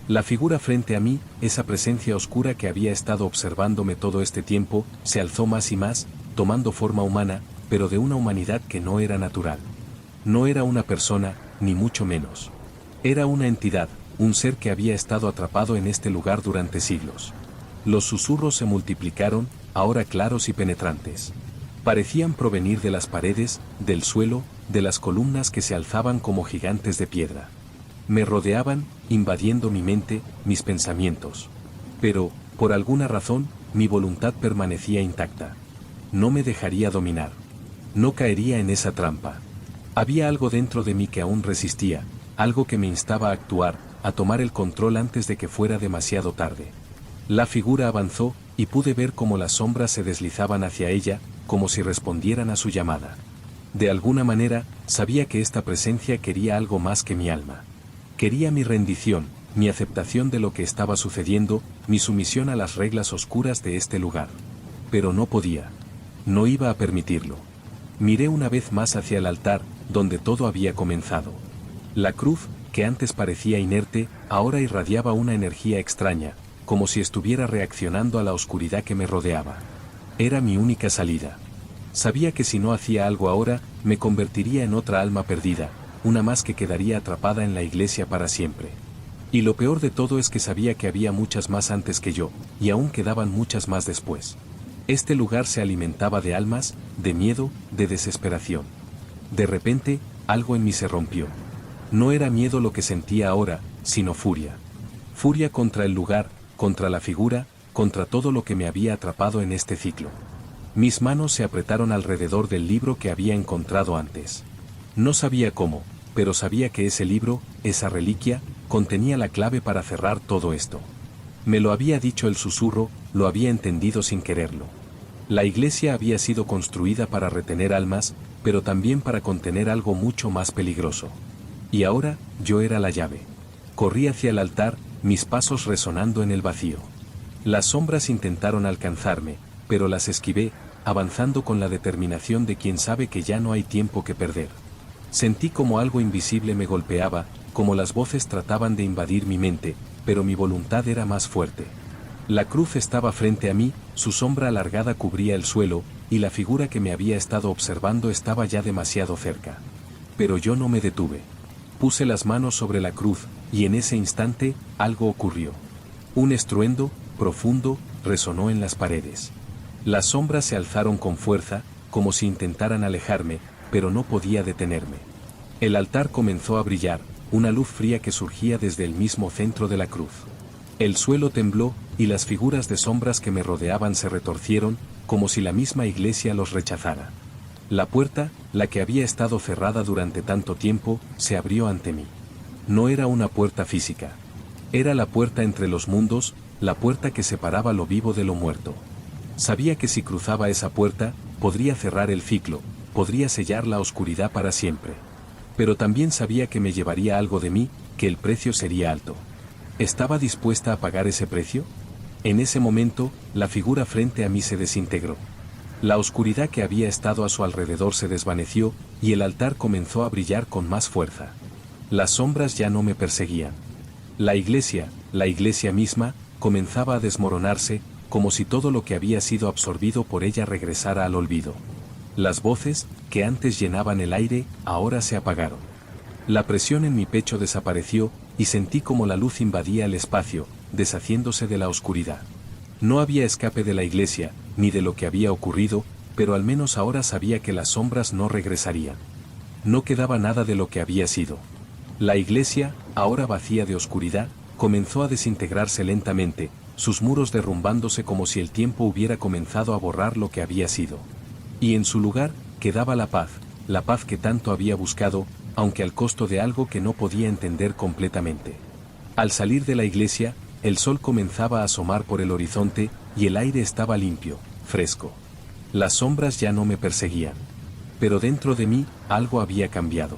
La figura frente a mí, esa presencia oscura que había estado observándome todo este tiempo, se alzó más y más, tomando forma humana, pero de una humanidad que no era natural. No era una persona, ni mucho menos. Era una entidad, un ser que había estado atrapado en este lugar durante siglos. Los susurros se multiplicaron, ahora claros y penetrantes. Parecían provenir de las paredes, del suelo, de las columnas que se alzaban como gigantes de piedra. Me rodeaban, invadiendo mi mente, mis pensamientos. Pero, por alguna razón, mi voluntad permanecía intacta. No me dejaría dominar. No caería en esa trampa. Había algo dentro de mí que aún resistía, algo que me instaba a actuar, a tomar el control antes de que fuera demasiado tarde. La figura avanzó, y pude ver cómo las sombras se deslizaban hacia ella, como si respondieran a su llamada. De alguna manera, sabía que esta presencia quería algo más que mi alma. Quería mi rendición, mi aceptación de lo que estaba sucediendo, mi sumisión a las reglas oscuras de este lugar. Pero no podía. No iba a permitirlo. Miré una vez más hacia el altar, donde todo había comenzado. La cruz, que antes parecía inerte, ahora irradiaba una energía extraña, como si estuviera reaccionando a la oscuridad que me rodeaba. Era mi única salida. Sabía que si no hacía algo ahora, me convertiría en otra alma perdida, una más que quedaría atrapada en la iglesia para siempre. Y lo peor de todo es que sabía que había muchas más antes que yo, y aún quedaban muchas más después. Este lugar se alimentaba de almas, de miedo, de desesperación. De repente, algo en mí se rompió. No era miedo lo que sentía ahora, sino furia. Furia contra el lugar, contra la figura, contra todo lo que me había atrapado en este ciclo. Mis manos se apretaron alrededor del libro que había encontrado antes. No sabía cómo, pero sabía que ese libro, esa reliquia, contenía la clave para cerrar todo esto. Me lo había dicho el susurro, lo había entendido sin quererlo. La iglesia había sido construida para retener almas, pero también para contener algo mucho más peligroso. Y ahora, yo era la llave. Corrí hacia el altar, mis pasos resonando en el vacío. Las sombras intentaron alcanzarme, pero las esquivé, avanzando con la determinación de quien sabe que ya no hay tiempo que perder. Sentí como algo invisible me golpeaba, como las voces trataban de invadir mi mente, pero mi voluntad era más fuerte. La cruz estaba frente a mí, su sombra alargada cubría el suelo, y la figura que me había estado observando estaba ya demasiado cerca. Pero yo no me detuve. Puse las manos sobre la cruz, y en ese instante, algo ocurrió. Un estruendo, profundo, resonó en las paredes. Las sombras se alzaron con fuerza, como si intentaran alejarme, pero no podía detenerme. El altar comenzó a brillar, una luz fría que surgía desde el mismo centro de la cruz. El suelo tembló, y las figuras de sombras que me rodeaban se retorcieron, como si la misma iglesia los rechazara. La puerta, la que había estado cerrada durante tanto tiempo, se abrió ante mí. No era una puerta física. Era la puerta entre los mundos, la puerta que separaba lo vivo de lo muerto. Sabía que si cruzaba esa puerta, podría cerrar el ciclo, podría sellar la oscuridad para siempre. Pero también sabía que me llevaría algo de mí, que el precio sería alto. ¿Estaba dispuesta a pagar ese precio? En ese momento, la figura frente a mí se desintegró. La oscuridad que había estado a su alrededor se desvaneció, y el altar comenzó a brillar con más fuerza. Las sombras ya no me perseguían. La iglesia misma, comenzaba a desmoronarse, como si todo lo que había sido absorbido por ella regresara al olvido. Las voces, que antes llenaban el aire, ahora se apagaron. La presión en mi pecho desapareció, y sentí como la luz invadía el espacio, deshaciéndose de la oscuridad. No había escape de la iglesia, ni de lo que había ocurrido, pero al menos ahora sabía que las sombras no regresarían. No quedaba nada de lo que había sido. La iglesia, ahora vacía de oscuridad, comenzó a desintegrarse lentamente, sus muros derrumbándose como si el tiempo hubiera comenzado a borrar lo que había sido. Y en su lugar, quedaba la paz que tanto había buscado, aunque al costo de algo que no podía entender completamente. Al salir de la iglesia, el sol comenzaba a asomar por el horizonte, y el aire estaba limpio, fresco. Las sombras ya no me perseguían. Pero dentro de mí, algo había cambiado.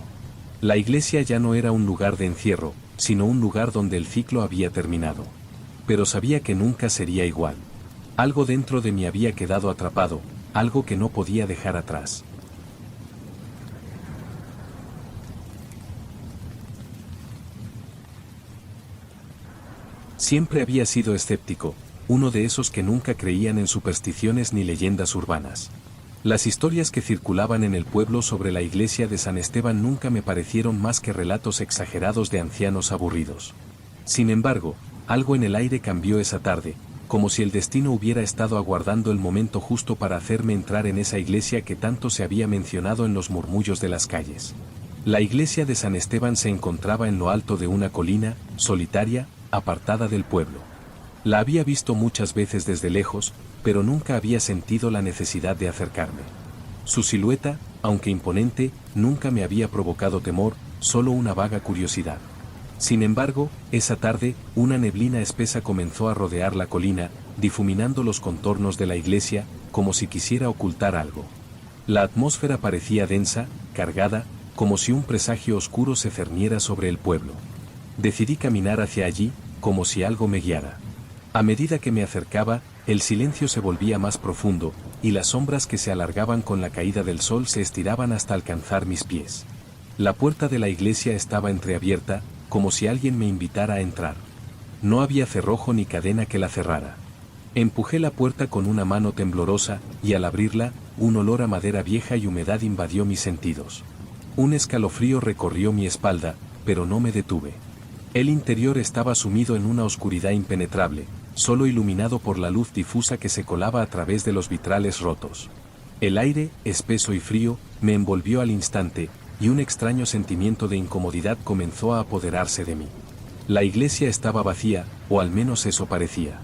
La iglesia ya no era un lugar de encierro, sino un lugar donde el ciclo había terminado. Pero sabía que nunca sería igual. Algo dentro de mí había quedado atrapado, algo que no podía dejar atrás. Siempre había sido escéptico, uno de esos que nunca creían en supersticiones ni leyendas urbanas. Las historias que circulaban en el pueblo sobre la iglesia de San Esteban nunca me parecieron más que relatos exagerados de ancianos aburridos. Sin embargo, algo en el aire cambió esa tarde, como si el destino hubiera estado aguardando el momento justo para hacerme entrar en esa iglesia que tanto se había mencionado en los murmullos de las calles. La iglesia de San Esteban se encontraba en lo alto de una colina, solitaria, apartada del pueblo. La había visto muchas veces desde lejos, pero nunca había sentido la necesidad de acercarme. Su silueta, aunque imponente, nunca me había provocado temor, solo una vaga curiosidad. Sin embargo, esa tarde, una neblina espesa comenzó a rodear la colina, difuminando los contornos de la iglesia, como si quisiera ocultar algo. La atmósfera parecía densa, cargada, como si un presagio oscuro se cerniera sobre el pueblo. Decidí caminar hacia allí, como si algo me guiara. A medida que me acercaba, el silencio se volvía más profundo, y las sombras que se alargaban con la caída del sol se estiraban hasta alcanzar mis pies. La puerta de la iglesia estaba entreabierta, como si alguien me invitara a entrar. No había cerrojo ni cadena que la cerrara. Empujé la puerta con una mano temblorosa, y al abrirla, un olor a madera vieja y humedad invadió mis sentidos. Un escalofrío recorrió mi espalda, pero no me detuve. El interior estaba sumido en una oscuridad impenetrable, solo iluminado por la luz difusa que se colaba a través de los vitrales rotos. El aire, espeso y frío, me envolvió al instante, y un extraño sentimiento de incomodidad comenzó a apoderarse de mí. La iglesia estaba vacía, o al menos eso parecía.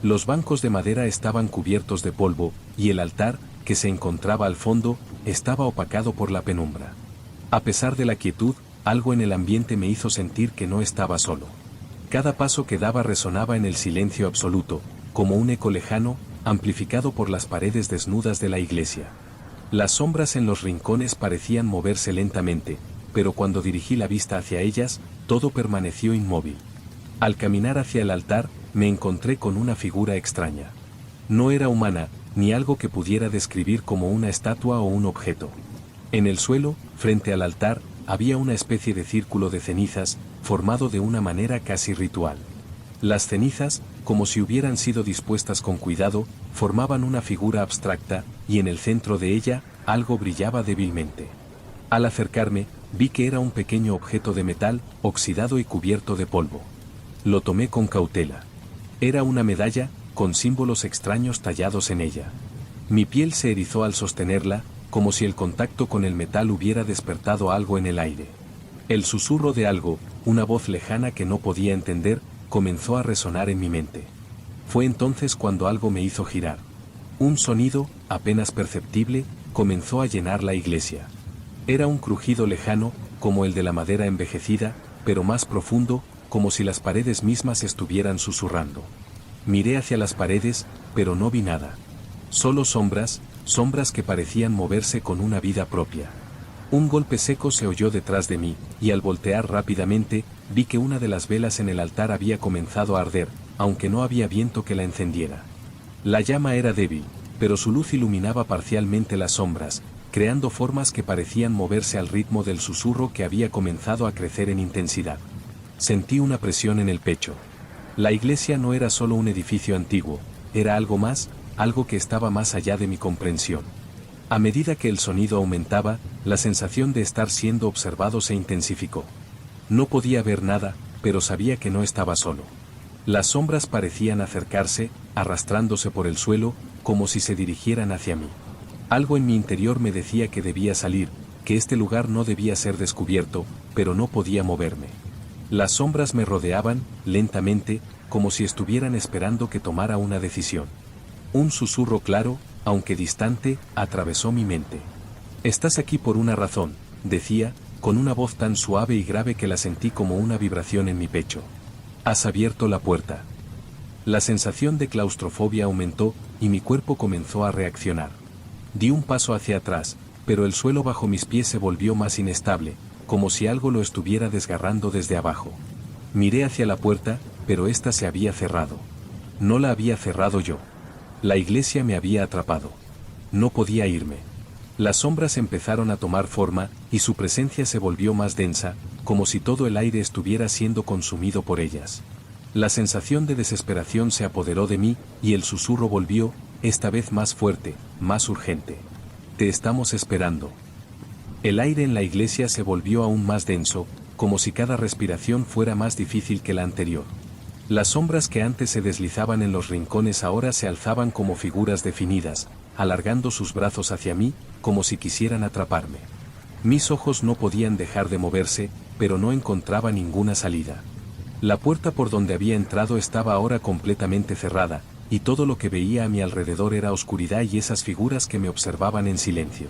Los bancos de madera estaban cubiertos de polvo, y el altar, que se encontraba al fondo, estaba opacado por la penumbra. A pesar de la quietud, algo en el ambiente me hizo sentir que no estaba solo. Cada paso que daba resonaba en el silencio absoluto, como un eco lejano, amplificado por las paredes desnudas de la iglesia. Las sombras en los rincones parecían moverse lentamente, pero cuando dirigí la vista hacia ellas, todo permaneció inmóvil. Al caminar hacia el altar, me encontré con una figura extraña. No era humana, ni algo que pudiera describir como una estatua o un objeto. En el suelo, frente al altar, había una especie de círculo de cenizas, formado de una manera casi ritual. Las cenizas, como si hubieran sido dispuestas con cuidado, formaban una figura abstracta, y en el centro de ella, algo brillaba débilmente. Al acercarme, vi que era un pequeño objeto de metal, oxidado y cubierto de polvo. Lo tomé con cautela. Era una medalla, con símbolos extraños tallados en ella. Mi piel se erizó al sostenerla, como si el contacto con el metal hubiera despertado algo en el aire. El susurro de algo, una voz lejana que no podía entender, comenzó a resonar en mi mente. Fue entonces cuando algo me hizo girar. Un sonido, apenas perceptible, comenzó a llenar la iglesia. Era un crujido lejano, como el de la madera envejecida, pero más profundo, como si las paredes mismas estuvieran susurrando. Miré hacia las paredes, pero no vi nada. Solo sombras que parecían moverse con una vida propia. Un golpe seco se oyó detrás de mí, y al voltear rápidamente, vi que una de las velas en el altar había comenzado a arder, aunque no había viento que la encendiera. La llama era débil, pero su luz iluminaba parcialmente las sombras, creando formas que parecían moverse al ritmo del susurro que había comenzado a crecer en intensidad. Sentí una presión en el pecho. La iglesia no era solo un edificio antiguo, era algo más, algo que estaba más allá de mi comprensión. A medida que el sonido aumentaba, la sensación de estar siendo observado se intensificó. No podía ver nada, pero sabía que no estaba solo. Las sombras parecían acercarse, arrastrándose por el suelo, como si se dirigieran hacia mí. Algo en mi interior me decía que debía salir, que este lugar no debía ser descubierto, pero no podía moverme. Las sombras me rodeaban, lentamente, como si estuvieran esperando que tomara una decisión. Un susurro claro, aunque distante, atravesó mi mente. «Estás aquí por una razón», decía, con una voz tan suave y grave que la sentí como una vibración en mi pecho. «Has abierto la puerta». La sensación de claustrofobia aumentó, y mi cuerpo comenzó a reaccionar. Di un paso hacia atrás, pero el suelo bajo mis pies se volvió más inestable, como si algo lo estuviera desgarrando desde abajo. Miré hacia la puerta, pero ésta se había cerrado. No la había cerrado yo. La iglesia me había atrapado. No podía irme. Las sombras empezaron a tomar forma, y su presencia se volvió más densa, como si todo el aire estuviera siendo consumido por ellas. La sensación de desesperación se apoderó de mí, y el susurro volvió, esta vez más fuerte, más urgente. «Te estamos esperando». El aire en la iglesia se volvió aún más denso, como si cada respiración fuera más difícil que la anterior. Las sombras que antes se deslizaban en los rincones ahora se alzaban como figuras definidas, alargando sus brazos hacia mí, como si quisieran atraparme. Mis ojos no podían dejar de moverse, pero no encontraba ninguna salida. La puerta por donde había entrado estaba ahora completamente cerrada, y todo lo que veía a mi alrededor era oscuridad y esas figuras que me observaban en silencio.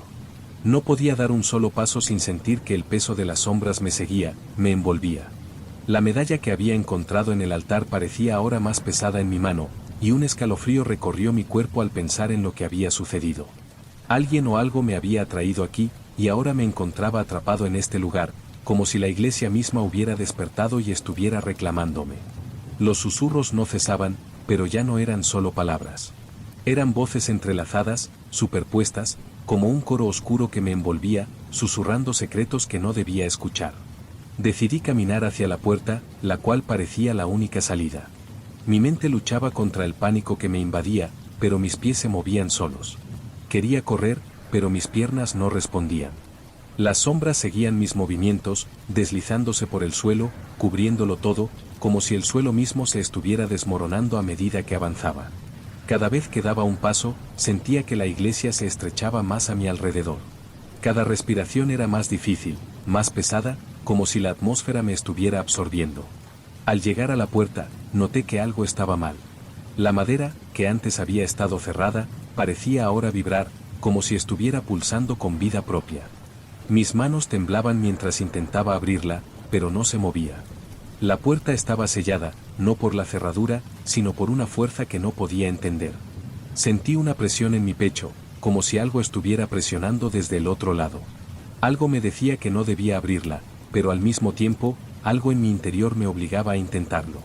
No podía dar un solo paso sin sentir que el peso de las sombras me seguía, me envolvía. La medalla que había encontrado en el altar parecía ahora más pesada en mi mano, y un escalofrío recorrió mi cuerpo al pensar en lo que había sucedido. Alguien o algo me había atraído aquí, y ahora me encontraba atrapado en este lugar, como si la iglesia misma hubiera despertado y estuviera reclamándome. Los susurros no cesaban, pero ya no eran solo palabras. Eran voces entrelazadas, superpuestas, como un coro oscuro que me envolvía, susurrando secretos que no debía escuchar. Decidí caminar hacia la puerta, la cual parecía la única salida. Mi mente luchaba contra el pánico que me invadía, pero mis pies se movían solos. Quería correr, pero mis piernas no respondían. Las sombras seguían mis movimientos, deslizándose por el suelo, cubriéndolo todo, como si el suelo mismo se estuviera desmoronando a medida que avanzaba. Cada vez que daba un paso, sentía que la iglesia se estrechaba más a mi alrededor. Cada respiración era más difícil, más pesada, como si la atmósfera me estuviera absorbiendo. Al llegar a la puerta, noté que algo estaba mal. La madera, que antes había estado cerrada, parecía ahora vibrar, como si estuviera pulsando con vida propia. Mis manos temblaban mientras intentaba abrirla, pero no se movía. La puerta estaba sellada, no por la cerradura, sino por una fuerza que no podía entender. Sentí una presión en mi pecho, como si algo estuviera presionando desde el otro lado. Algo me decía que no debía abrirla, pero al mismo tiempo, algo en mi interior me obligaba a intentarlo.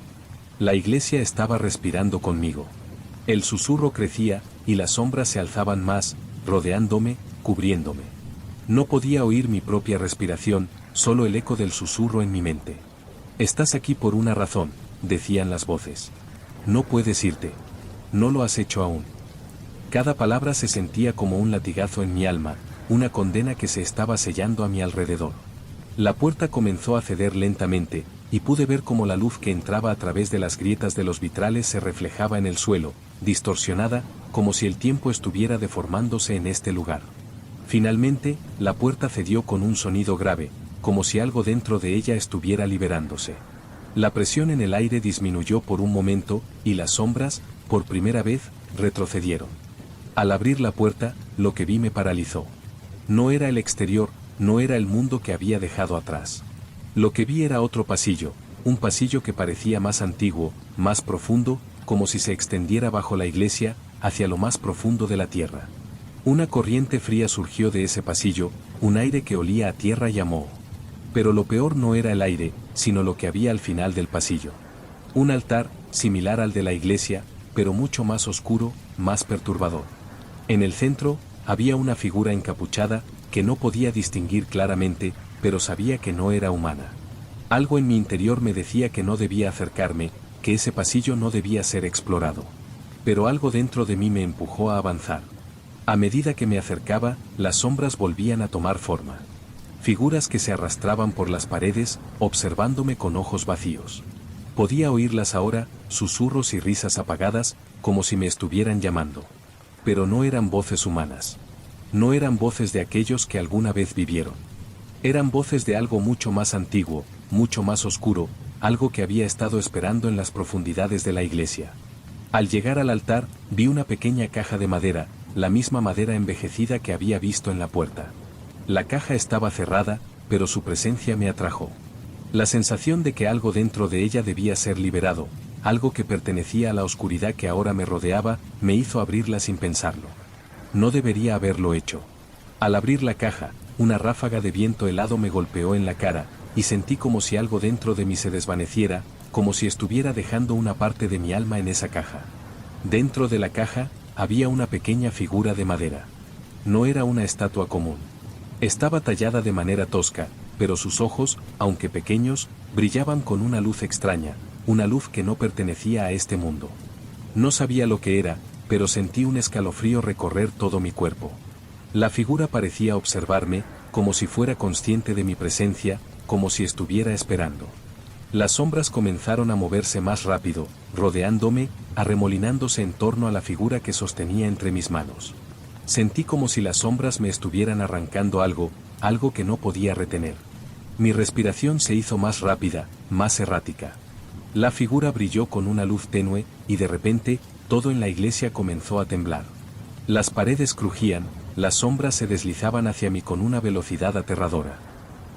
La iglesia estaba respirando conmigo. El susurro crecía, y las sombras se alzaban más, rodeándome, cubriéndome. No podía oír mi propia respiración, solo el eco del susurro en mi mente. Estás aquí por una razón, decían las voces. No puedes irte. No lo has hecho aún. Cada palabra se sentía como un latigazo en mi alma, una condena que se estaba sellando a mi alrededor. La puerta comenzó a ceder lentamente, y pude ver cómo la luz que entraba a través de las grietas de los vitrales se reflejaba en el suelo, distorsionada, como si el tiempo estuviera deformándose en este lugar. Finalmente, la puerta cedió con un sonido grave, como si algo dentro de ella estuviera liberándose. La presión en el aire disminuyó por un momento, y las sombras, por primera vez, retrocedieron. Al abrir la puerta, lo que vi me paralizó. No era el exterior, no era el mundo que había dejado atrás. Lo que vi era otro pasillo, un pasillo que parecía más antiguo, más profundo, como si se extendiera bajo la iglesia, hacia lo más profundo de la tierra. Una corriente fría surgió de ese pasillo, un aire que olía a tierra y a moho. Pero lo peor no era el aire, sino lo que había al final del pasillo. Un altar, similar al de la iglesia, pero mucho más oscuro, más perturbador. En el centro, había una figura encapuchada, que no podía distinguir claramente, pero sabía que no era humana. Algo en mi interior me decía que no debía acercarme, que ese pasillo no debía ser explorado. Pero algo dentro de mí me empujó a avanzar. A medida que me acercaba, las sombras volvían a tomar forma. Figuras que se arrastraban por las paredes, observándome con ojos vacíos. Podía oírlas ahora, susurros y risas apagadas, como si me estuvieran llamando. Pero no eran voces humanas. No eran voces de aquellos que alguna vez vivieron. Eran voces de algo mucho más antiguo, mucho más oscuro, algo que había estado esperando en las profundidades de la iglesia. Al llegar al altar, vi una pequeña caja de madera, la misma madera envejecida que había visto en la puerta. La caja estaba cerrada, pero su presencia me atrajo. La sensación de que algo dentro de ella debía ser liberado, algo que pertenecía a la oscuridad que ahora me rodeaba, me hizo abrirla sin pensarlo. No debería haberlo hecho. Al abrir la caja, una ráfaga de viento helado me golpeó en la cara, y sentí como si algo dentro de mí se desvaneciera, como si estuviera dejando una parte de mi alma en esa caja. Dentro de la caja, había una pequeña figura de madera. No era una estatua común. Estaba tallada de manera tosca, pero sus ojos, aunque pequeños, brillaban con una luz extraña, una luz que no pertenecía a este mundo. No sabía lo que era, pero sentí un escalofrío recorrer todo mi cuerpo. La figura parecía observarme, como si fuera consciente de mi presencia, como si estuviera esperando. Las sombras comenzaron a moverse más rápido, rodeándome, arremolinándose en torno a la figura que sostenía entre mis manos. Sentí como si las sombras me estuvieran arrancando algo, algo que no podía retener. Mi respiración se hizo más rápida, más errática. La figura brilló con una luz tenue, y de repente, todo en la iglesia comenzó a temblar. Las paredes crujían, las sombras se deslizaban hacia mí con una velocidad aterradora.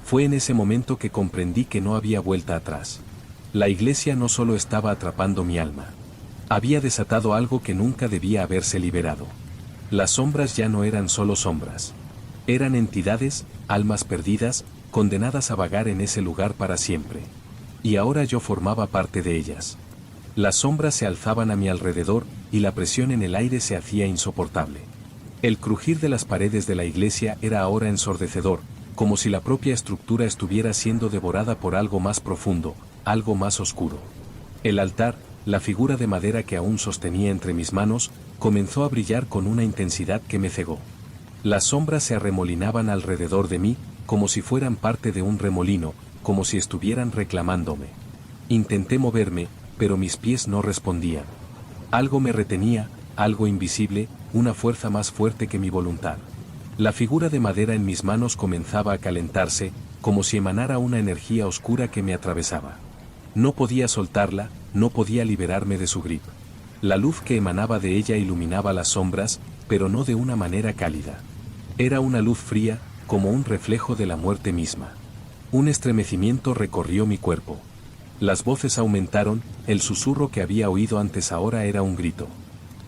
Fue en ese momento que comprendí que no había vuelta atrás. La iglesia no solo estaba atrapando mi alma. Había desatado algo que nunca debía haberse liberado. Las sombras ya no eran solo sombras. Eran entidades, almas perdidas, condenadas a vagar en ese lugar para siempre. Y ahora yo formaba parte de ellas. Las sombras se alzaban a mi alrededor, y la presión en el aire se hacía insoportable. El crujir de las paredes de la iglesia era ahora ensordecedor, como si la propia estructura estuviera siendo devorada por algo más profundo, algo más oscuro. El altar, la figura de madera que aún sostenía entre mis manos, comenzó a brillar con una intensidad que me cegó. Las sombras se arremolinaban alrededor de mí, como si fueran parte de un remolino, como si estuvieran reclamándome. Intenté moverme, pero mis pies no respondían. Algo me retenía, algo invisible, una fuerza más fuerte que mi voluntad. La figura de madera en mis manos comenzaba a calentarse, como si emanara una energía oscura que me atravesaba. No podía soltarla, no podía liberarme de su grip. La luz que emanaba de ella iluminaba las sombras, pero no de una manera cálida. Era una luz fría, como un reflejo de la muerte misma. Un estremecimiento recorrió mi cuerpo. Las voces aumentaron, el susurro que había oído antes ahora era un grito.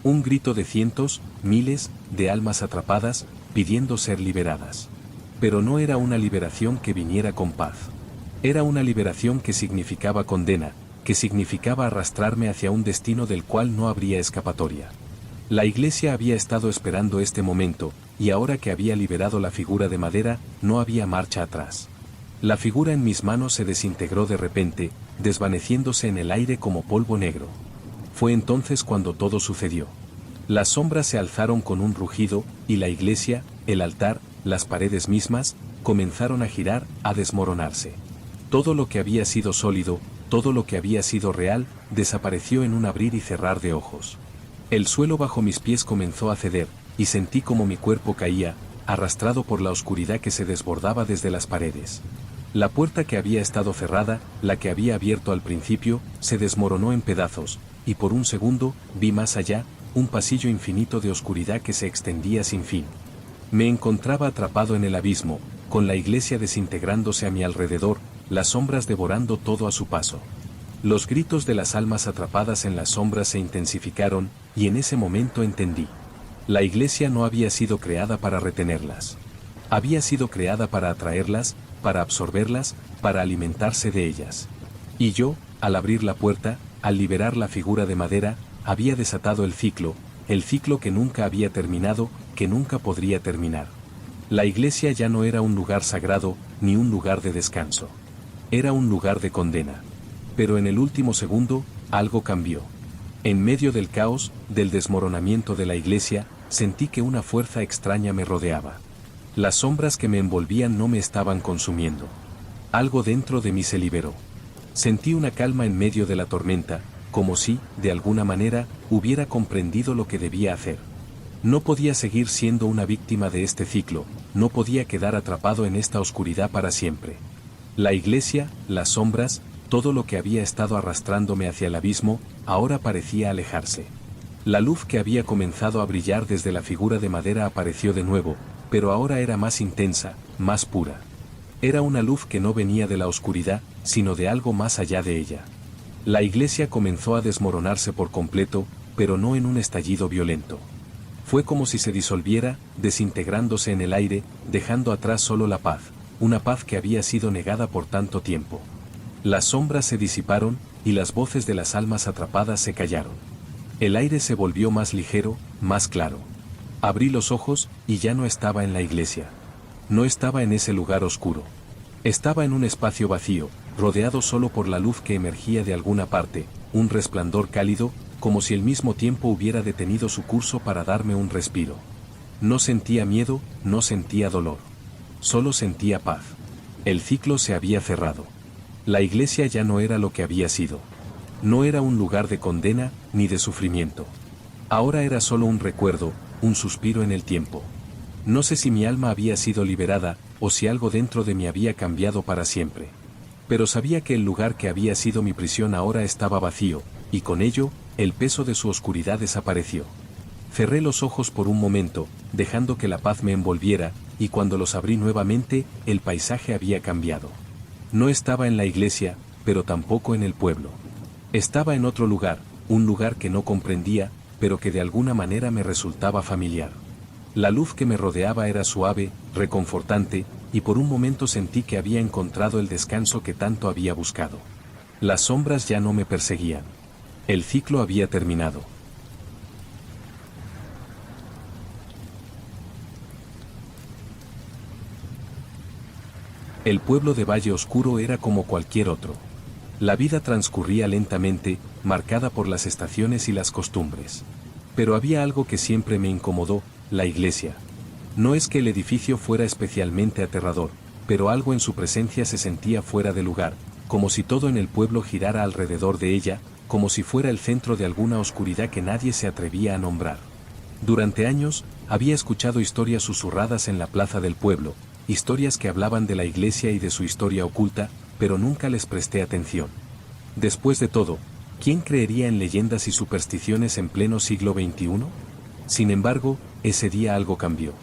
Un grito de cientos, miles, de almas atrapadas, pidiendo ser liberadas. Pero no era una liberación que viniera con paz. Era una liberación que significaba condena, que significaba arrastrarme hacia un destino del cual no habría escapatoria. La iglesia había estado esperando este momento, y ahora que había liberado la figura de madera, no había marcha atrás. La figura en mis manos se desintegró de repente, desvaneciéndose en el aire como polvo negro. Fue entonces cuando todo sucedió. Las sombras se alzaron con un rugido, y la iglesia, el altar, las paredes mismas, comenzaron a girar, a desmoronarse. Todo lo que había sido sólido, todo lo que había sido real, desapareció en un abrir y cerrar de ojos. El suelo bajo mis pies comenzó a ceder, y sentí como mi cuerpo caía, arrastrado por la oscuridad que se desbordaba desde las paredes. La puerta que había estado cerrada, la que había abierto al principio, se desmoronó en pedazos, y por un segundo, vi más allá, un pasillo infinito de oscuridad que se extendía sin fin. Me encontraba atrapado en el abismo, con la iglesia desintegrándose a mi alrededor, las sombras devorando todo a su paso. Los gritos de las almas atrapadas en las sombras se intensificaron, y en ese momento entendí. La iglesia no había sido creada para retenerlas. Había sido creada para atraerlas, para absorberlas, para alimentarse de ellas. Y yo, al abrir la puerta, al liberar la figura de madera, había desatado el ciclo que nunca había terminado, que nunca podría terminar. La iglesia ya no era un lugar sagrado, ni un lugar de descanso. Era un lugar de condena. Pero en el último segundo, algo cambió. En medio del caos, del desmoronamiento de la iglesia, sentí que una fuerza extraña me rodeaba. Las sombras que me envolvían no me estaban consumiendo. Algo dentro de mí se liberó. Sentí una calma en medio de la tormenta, como si, de alguna manera, hubiera comprendido lo que debía hacer. No podía seguir siendo una víctima de este ciclo, no podía quedar atrapado en esta oscuridad para siempre. La iglesia, las sombras, todo lo que había estado arrastrándome hacia el abismo, ahora parecía alejarse. La luz que había comenzado a brillar desde la figura de madera apareció de nuevo, pero ahora era más intensa, más pura. Era una luz que no venía de la oscuridad, sino de algo más allá de ella. La iglesia comenzó a desmoronarse por completo, pero no en un estallido violento. Fue como si se disolviera, desintegrándose en el aire, dejando atrás solo la paz, una paz que había sido negada por tanto tiempo. Las sombras se disiparon, y las voces de las almas atrapadas se callaron. El aire se volvió más ligero, más claro. Abrí los ojos, y ya no estaba en la iglesia. No estaba en ese lugar oscuro. Estaba en un espacio vacío, rodeado solo por la luz que emergía de alguna parte, un resplandor cálido, como si el mismo tiempo hubiera detenido su curso para darme un respiro. No sentía miedo, no sentía dolor. Solo sentía paz. El ciclo se había cerrado. La iglesia ya no era lo que había sido. No era un lugar de condena, ni de sufrimiento. Ahora era solo un recuerdo, un suspiro en el tiempo. No sé si mi alma había sido liberada, o si algo dentro de mí había cambiado para siempre. Pero sabía que el lugar que había sido mi prisión ahora estaba vacío, y con ello, el peso de su oscuridad desapareció. Cerré los ojos por un momento, dejando que la paz me envolviera, y cuando los abrí nuevamente, el paisaje había cambiado. No estaba en la iglesia, pero tampoco en el pueblo. Estaba en otro lugar, un lugar que no comprendía, pero que de alguna manera me resultaba familiar. La luz que me rodeaba era suave, reconfortante, y por un momento sentí que había encontrado el descanso que tanto había buscado. Las sombras ya no me perseguían. El ciclo había terminado. El pueblo de Valle Oscuro era como cualquier otro. La vida transcurría lentamente, marcada por las estaciones y las costumbres. Pero había algo que siempre me incomodó, la iglesia. No es que el edificio fuera especialmente aterrador, pero algo en su presencia se sentía fuera de lugar, como si todo en el pueblo girara alrededor de ella, como si fuera el centro de alguna oscuridad que nadie se atrevía a nombrar. Durante años, había escuchado historias susurradas en la plaza del pueblo, historias que hablaban de la iglesia y de su historia oculta, pero nunca les presté atención. Después de todo, ¿quién creería en leyendas y supersticiones en pleno siglo XXI? Sin embargo, ese día algo cambió.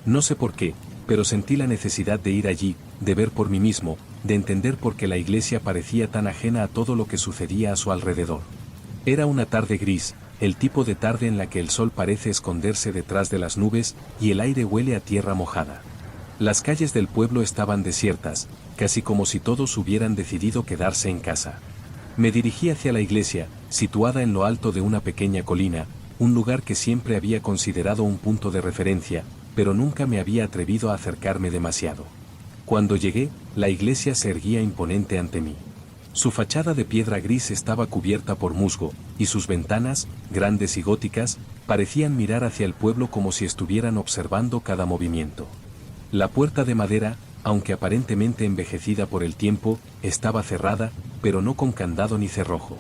No sé por qué, pero sentí la necesidad de ir allí, de ver por mí mismo, de entender por qué la iglesia parecía tan ajena a todo lo que sucedía a su alrededor. Era una tarde gris, el tipo de tarde en la que el sol parece esconderse detrás de las nubes y el aire huele a tierra mojada. Las calles del pueblo estaban desiertas, casi como si todos hubieran decidido quedarse en casa. Me dirigí hacia la iglesia, situada en lo alto de una pequeña colina, un lugar que siempre había considerado un punto de referencia, pero nunca me había atrevido a acercarme demasiado. Cuando llegué, la iglesia se erguía imponente ante mí. Su fachada de piedra gris estaba cubierta por musgo, y sus ventanas, grandes y góticas, parecían mirar hacia el pueblo como si estuvieran observando cada movimiento. La puerta de madera, aunque aparentemente envejecida por el tiempo, estaba cerrada, pero no con candado ni cerrojo.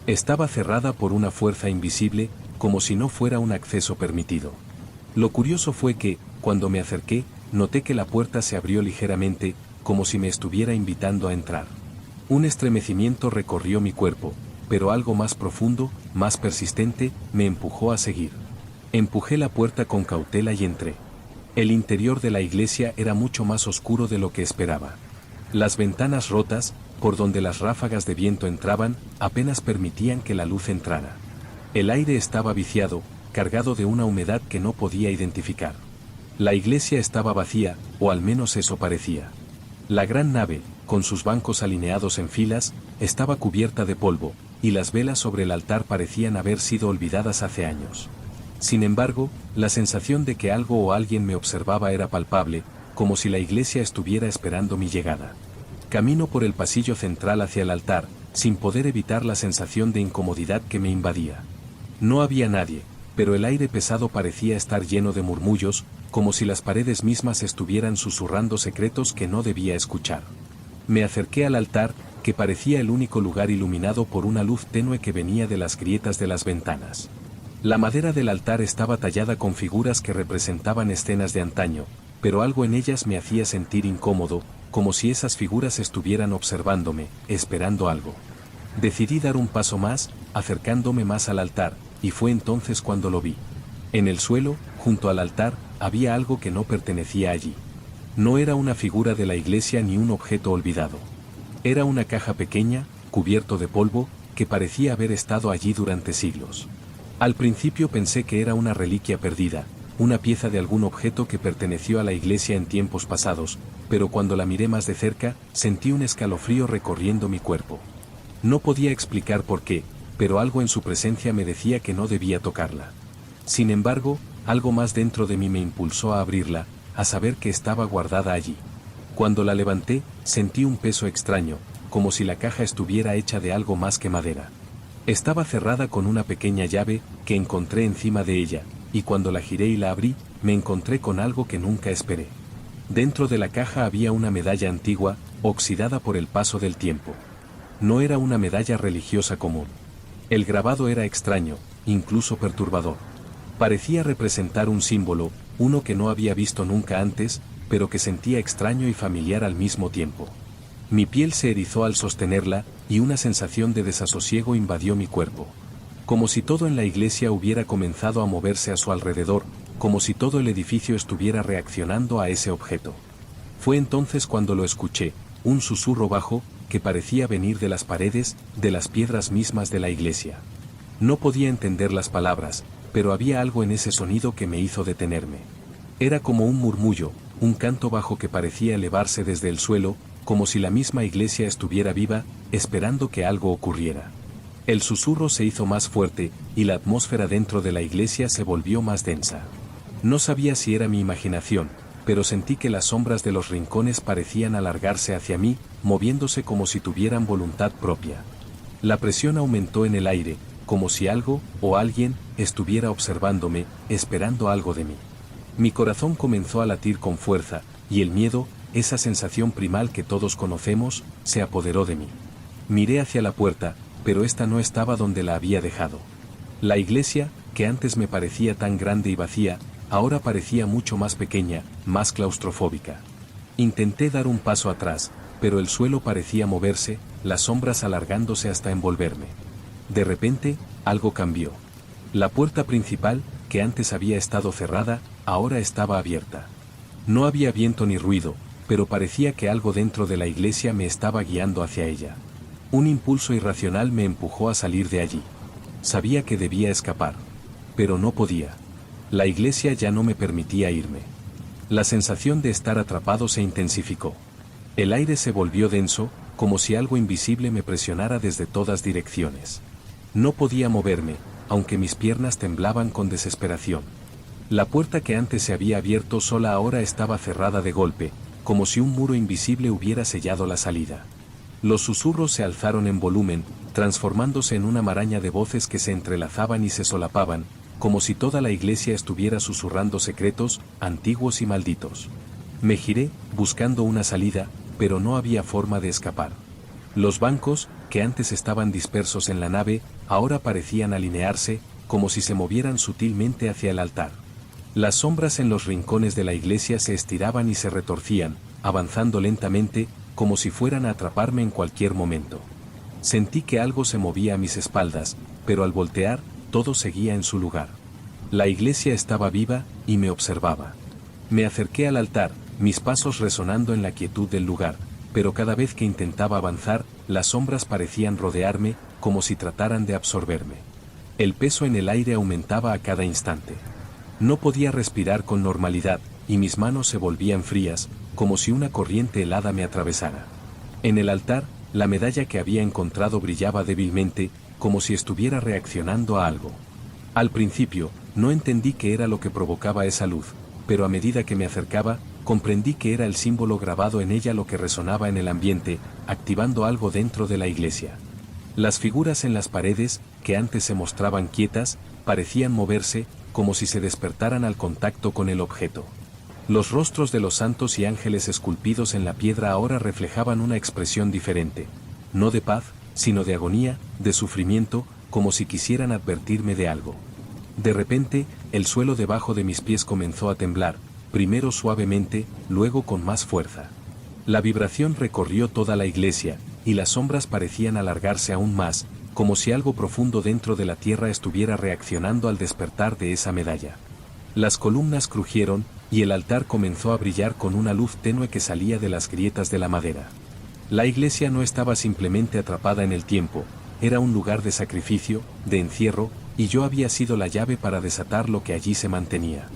Estaba cerrada por una fuerza invisible, como si no fuera un acceso permitido. Lo curioso fue que, cuando me acerqué, noté que la puerta se abrió ligeramente, como si me estuviera invitando a entrar. Un estremecimiento recorrió mi cuerpo, pero algo más profundo, más persistente, me empujó a seguir. Empujé la puerta con cautela y entré. El interior de la iglesia era mucho más oscuro de lo que esperaba. Las ventanas rotas, por donde las ráfagas de viento entraban, apenas permitían que la luz entrara. El aire estaba viciado, cargado de una humedad que no podía identificar. La iglesia estaba vacía, o al menos eso parecía. La gran nave, con sus bancos alineados en filas, estaba cubierta de polvo, y las velas sobre el altar parecían haber sido olvidadas hace años. Sin embargo, la sensación de que algo o alguien me observaba era palpable, como si la iglesia estuviera esperando mi llegada. Camino por el pasillo central hacia el altar, sin poder evitar la sensación de incomodidad que me invadía. No había nadie, pero el aire pesado parecía estar lleno de murmullos, como si las paredes mismas estuvieran susurrando secretos que no debía escuchar. Me acerqué al altar, que parecía el único lugar iluminado por una luz tenue que venía de las grietas de las ventanas. La madera del altar estaba tallada con figuras que representaban escenas de antaño, pero algo en ellas me hacía sentir incómodo, como si esas figuras estuvieran observándome, esperando algo. Decidí dar un paso más, acercándome más al altar, y fue entonces cuando lo vi. En el suelo, junto al altar, había algo que no pertenecía allí. No era una figura de la iglesia ni un objeto olvidado. Era una caja pequeña, cubierto de polvo, que parecía haber estado allí durante siglos. Al principio pensé que era una reliquia perdida, una pieza de algún objeto que perteneció a la iglesia en tiempos pasados, pero cuando la miré más de cerca, sentí un escalofrío recorriendo mi cuerpo. No podía explicar por qué, pero algo en su presencia me decía que no debía tocarla. Sin embargo, algo más dentro de mí me impulsó a abrirla, a saber que estaba guardada allí. Cuando la levanté, sentí un peso extraño, como si la caja estuviera hecha de algo más que madera. Estaba cerrada con una pequeña llave que encontré encima de ella, y cuando la giré y la abrí, me encontré con algo que nunca esperé. Dentro de la caja había una medalla antigua, oxidada por el paso del tiempo. No era una medalla religiosa común. El grabado era extraño, incluso perturbador. Parecía representar un símbolo, uno que no había visto nunca antes, pero que sentía extraño y familiar al mismo tiempo. Mi piel se erizó al sostenerla, y una sensación de desasosiego invadió mi cuerpo. Como si todo en la iglesia hubiera comenzado a moverse a su alrededor, como si todo el edificio estuviera reaccionando a ese objeto. Fue entonces cuando lo escuché, un susurro bajo, que parecía venir de las paredes, de las piedras mismas de la iglesia. No podía entender las palabras, pero había algo en ese sonido que me hizo detenerme. Era como un murmullo, un canto bajo que parecía elevarse desde el suelo, como si la misma iglesia estuviera viva, esperando que algo ocurriera. El susurro se hizo más fuerte, y la atmósfera dentro de la iglesia se volvió más densa. No sabía si era mi imaginación, pero sentí que las sombras de los rincones parecían alargarse hacia mí, moviéndose como si tuvieran voluntad propia. La presión aumentó en el aire, como si algo, o alguien, estuviera observándome, esperando algo de mí. Mi corazón comenzó a latir con fuerza, y el miedo, esa sensación primal que todos conocemos, se apoderó de mí. Miré hacia la puerta, pero esta no estaba donde la había dejado. La iglesia, que antes me parecía tan grande y vacía, ahora parecía mucho más pequeña, más claustrofóbica. Intenté dar un paso atrás, pero el suelo parecía moverse, las sombras alargándose hasta envolverme. De repente, algo cambió. La puerta principal, que antes había estado cerrada, ahora estaba abierta. No había viento ni ruido, pero parecía que algo dentro de la iglesia me estaba guiando hacia ella. Un impulso irracional me empujó a salir de allí. Sabía que debía escapar, pero no podía. La iglesia ya no me permitía irme. La sensación de estar atrapado se intensificó. El aire se volvió denso, como si algo invisible me presionara desde todas direcciones. No podía moverme, aunque mis piernas temblaban con desesperación. La puerta que antes se había abierto sola ahora estaba cerrada de golpe, como si un muro invisible hubiera sellado la salida. Los susurros se alzaron en volumen, transformándose en una maraña de voces que se entrelazaban y se solapaban, como si toda la iglesia estuviera susurrando secretos, antiguos y malditos. Me giré, buscando una salida, pero no había forma de escapar. Los bancos, que antes estaban dispersos en la nave, ahora parecían alinearse, como si se movieran sutilmente hacia el altar. Las sombras en los rincones de la iglesia se estiraban y se retorcían, avanzando lentamente, como si fueran a atraparme en cualquier momento. Sentí que algo se movía a mis espaldas, pero al voltear, todo seguía en su lugar. La iglesia estaba viva, y me observaba. Me acerqué al altar, mis pasos resonando en la quietud del lugar, pero cada vez que intentaba avanzar, las sombras parecían rodearme, como si trataran de absorberme. El peso en el aire aumentaba a cada instante. No podía respirar con normalidad, y mis manos se volvían frías, como si una corriente helada me atravesara. En el altar, la medalla que había encontrado brillaba débilmente, como si estuviera reaccionando a algo. Al principio, no entendí qué era lo que provocaba esa luz, pero a medida que me acercaba, comprendí que era el símbolo grabado en ella lo que resonaba en el ambiente, activando algo dentro de la iglesia. Las figuras en las paredes, que antes se mostraban quietas, parecían moverse, como si se despertaran al contacto con el objeto. Los rostros de los santos y ángeles esculpidos en la piedra ahora reflejaban una expresión diferente, no de paz, sino de agonía, de sufrimiento, como si quisieran advertirme de algo. De repente, el suelo debajo de mis pies comenzó a temblar, primero suavemente, luego con más fuerza. La vibración recorrió toda la iglesia, y las sombras parecían alargarse aún más, como si algo profundo dentro de la tierra estuviera reaccionando al despertar de esa medalla. Las columnas crujieron, y el altar comenzó a brillar con una luz tenue que salía de las grietas de la madera. La iglesia no estaba simplemente atrapada en el tiempo, era un lugar de sacrificio, de encierro, y yo había sido la llave para desatar lo que allí se mantenía.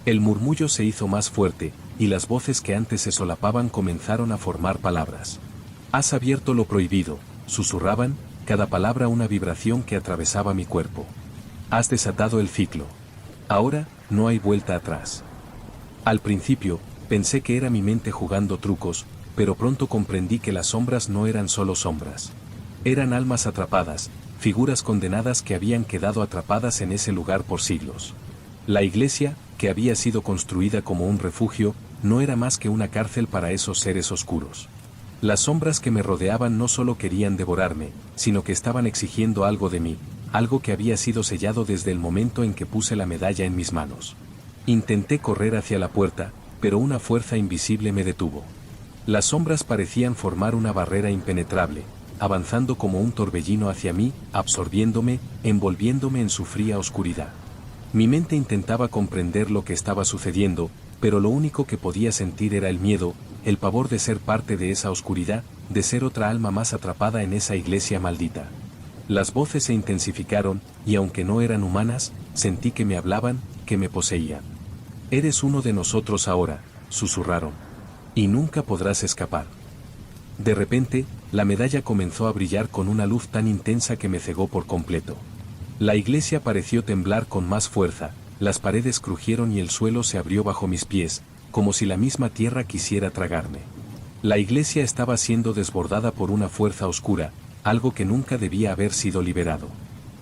El murmullo se hizo más fuerte, y las voces que antes se solapaban comenzaron a formar palabras. «Has abierto lo prohibido», susurraban, cada palabra una vibración que atravesaba mi cuerpo. «Has desatado el ciclo. Ahora, no hay vuelta atrás». Al principio, pensé que era mi mente jugando trucos, pero pronto comprendí que las sombras no eran solo sombras. Eran almas atrapadas, figuras condenadas que habían quedado atrapadas en ese lugar por siglos. La iglesia, que había sido construida como un refugio, no era más que una cárcel para esos seres oscuros. Las sombras que me rodeaban no solo querían devorarme, sino que estaban exigiendo algo de mí, algo que había sido sellado desde el momento en que puse la medalla en mis manos. Intenté correr hacia la puerta, pero una fuerza invisible me detuvo. Las sombras parecían formar una barrera impenetrable, avanzando como un torbellino hacia mí, absorbiéndome, envolviéndome en su fría oscuridad. Mi mente intentaba comprender lo que estaba sucediendo, pero lo único que podía sentir era el miedo, el pavor de ser parte de esa oscuridad, de ser otra alma más atrapada en esa iglesia maldita. Las voces se intensificaron, y aunque no eran humanas, sentí que me hablaban, que me poseían. «Eres uno de nosotros ahora», susurraron. «Y nunca podrás escapar». De repente, la medalla comenzó a brillar con una luz tan intensa que me cegó por completo. La iglesia pareció temblar con más fuerza, las paredes crujieron y el suelo se abrió bajo mis pies, como si la misma tierra quisiera tragarme. La iglesia estaba siendo desbordada por una fuerza oscura, algo que nunca debía haber sido liberado.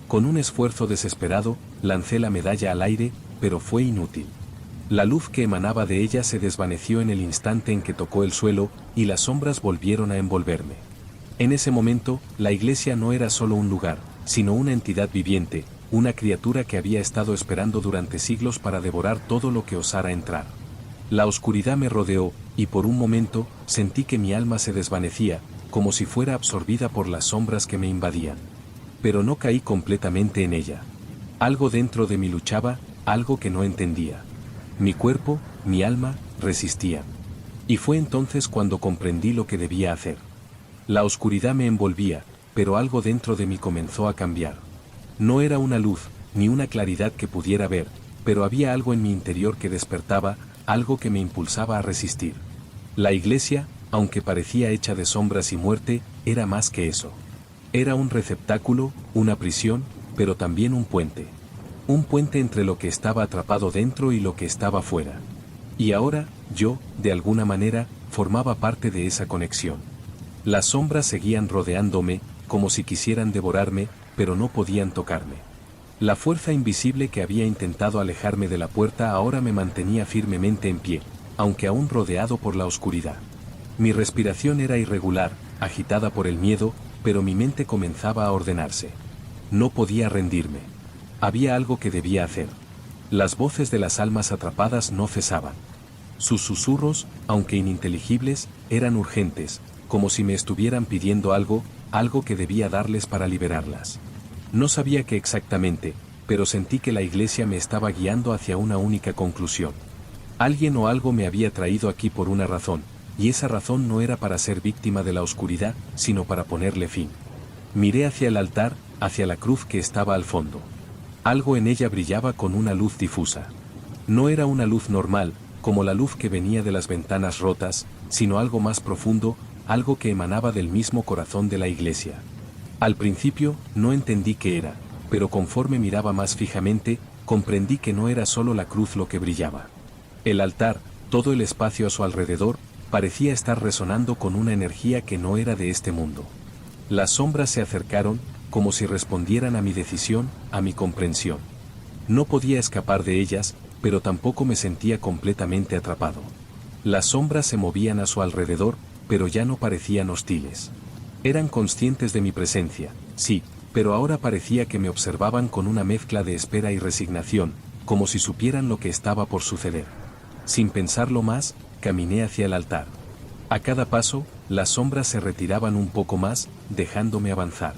Con un esfuerzo desesperado, lancé la medalla al aire, pero fue inútil. La luz que emanaba de ella se desvaneció en el instante en que tocó el suelo, y las sombras volvieron a envolverme. En ese momento, la iglesia no era solo un lugar, sino una entidad viviente, una criatura que había estado esperando durante siglos para devorar todo lo que osara entrar. La oscuridad me rodeó, y por un momento sentí que mi alma se desvanecía, como si fuera absorbida por las sombras que me invadían. Pero no caí completamente en ella. Algo dentro de mí luchaba, algo que no entendía. Mi cuerpo, mi alma, resistían. Y fue entonces cuando comprendí lo que debía hacer. La oscuridad me envolvía, pero algo dentro de mí comenzó a cambiar. No era una luz, ni una claridad que pudiera ver, pero había algo en mi interior que despertaba, algo que me impulsaba a resistir. La iglesia, aunque parecía hecha de sombras y muerte, era más que eso. Era un receptáculo, una prisión, pero también un puente. Un puente entre lo que estaba atrapado dentro y lo que estaba fuera. Y ahora, yo, de alguna manera, formaba parte de esa conexión. Las sombras seguían rodeándome, como si quisieran devorarme, pero no podían tocarme. La fuerza invisible que había intentado alejarme de la puerta ahora me mantenía firmemente en pie, aunque aún rodeado por la oscuridad. Mi respiración era irregular, agitada por el miedo, pero mi mente comenzaba a ordenarse. No podía rendirme. Había algo que debía hacer. Las voces de las almas atrapadas no cesaban. Sus susurros, aunque ininteligibles, eran urgentes, como si me estuvieran pidiendo algo, algo que debía darles para liberarlas. No sabía qué exactamente, pero sentí que la iglesia me estaba guiando hacia una única conclusión. Alguien o algo me había traído aquí por una razón, y esa razón no era para ser víctima de la oscuridad, sino para ponerle fin. Miré hacia el altar, hacia la cruz que estaba al fondo. Algo en ella brillaba con una luz difusa. No era una luz normal, como la luz que venía de las ventanas rotas, sino algo más profundo, algo que emanaba del mismo corazón de la iglesia. Al principio, no entendí qué era, pero conforme miraba más fijamente, comprendí que no era solo la cruz lo que brillaba. El altar, todo el espacio a su alrededor, parecía estar resonando con una energía que no era de este mundo. Las sombras se acercaron, como si respondieran a mi decisión, a mi comprensión. No podía escapar de ellas, pero tampoco me sentía completamente atrapado. Las sombras se movían a su alrededor, pero ya no parecían hostiles. Eran conscientes de mi presencia, sí, pero ahora parecía que me observaban con una mezcla de espera y resignación, como si supieran lo que estaba por suceder. Sin pensarlo más, caminé hacia el altar. A cada paso, las sombras se retiraban un poco más, dejándome avanzar.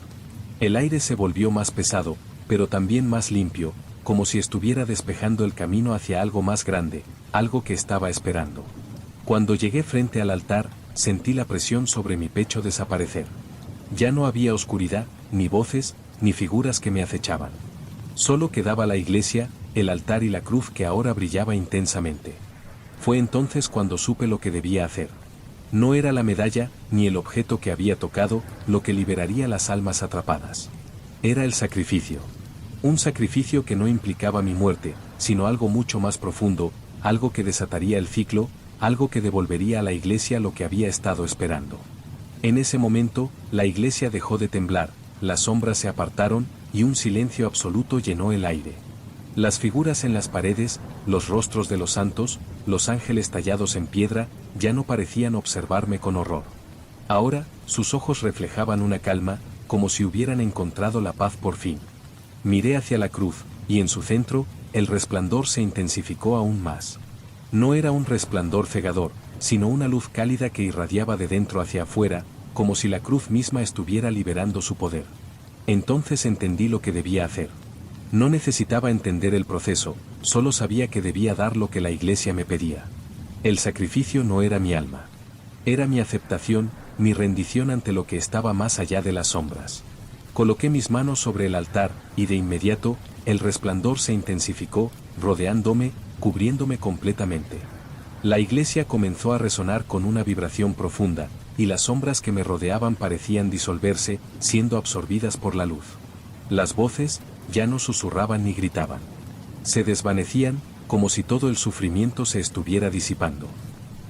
El aire se volvió más pesado, pero también más limpio, como si estuviera despejando el camino hacia algo más grande, algo que estaba esperando. Cuando llegué frente al altar, sentí la presión sobre mi pecho desaparecer. Ya no había oscuridad, ni voces, ni figuras que me acechaban. Solo quedaba la iglesia, el altar y la cruz que ahora brillaba intensamente. Fue entonces cuando supe lo que debía hacer. No era la medalla, ni el objeto que había tocado, lo que liberaría las almas atrapadas. Era el sacrificio. Un sacrificio que no implicaba mi muerte, sino algo mucho más profundo, algo que desataría el ciclo, algo que devolvería a la iglesia lo que había estado esperando. En ese momento, la iglesia dejó de temblar, las sombras se apartaron, y un silencio absoluto llenó el aire. Las figuras en las paredes, los rostros de los santos, los ángeles tallados en piedra, ya no parecían observarme con horror. Ahora, sus ojos reflejaban una calma, como si hubieran encontrado la paz por fin. Miré hacia la cruz, y en su centro, el resplandor se intensificó aún más. No era un resplandor cegador, sino una luz cálida que irradiaba de dentro hacia afuera, como si la cruz misma estuviera liberando su poder. Entonces entendí lo que debía hacer. No necesitaba entender el proceso, solo sabía que debía dar lo que la iglesia me pedía. El sacrificio no era mi alma. Era mi aceptación, mi rendición ante lo que estaba más allá de las sombras. Coloqué mis manos sobre el altar, y de inmediato, el resplandor se intensificó, rodeándome, cubriéndome completamente. La iglesia comenzó a resonar con una vibración profunda, y las sombras que me rodeaban parecían disolverse, siendo absorbidas por la luz. Las voces ya no susurraban ni gritaban. Se desvanecían, como si todo el sufrimiento se estuviera disipando.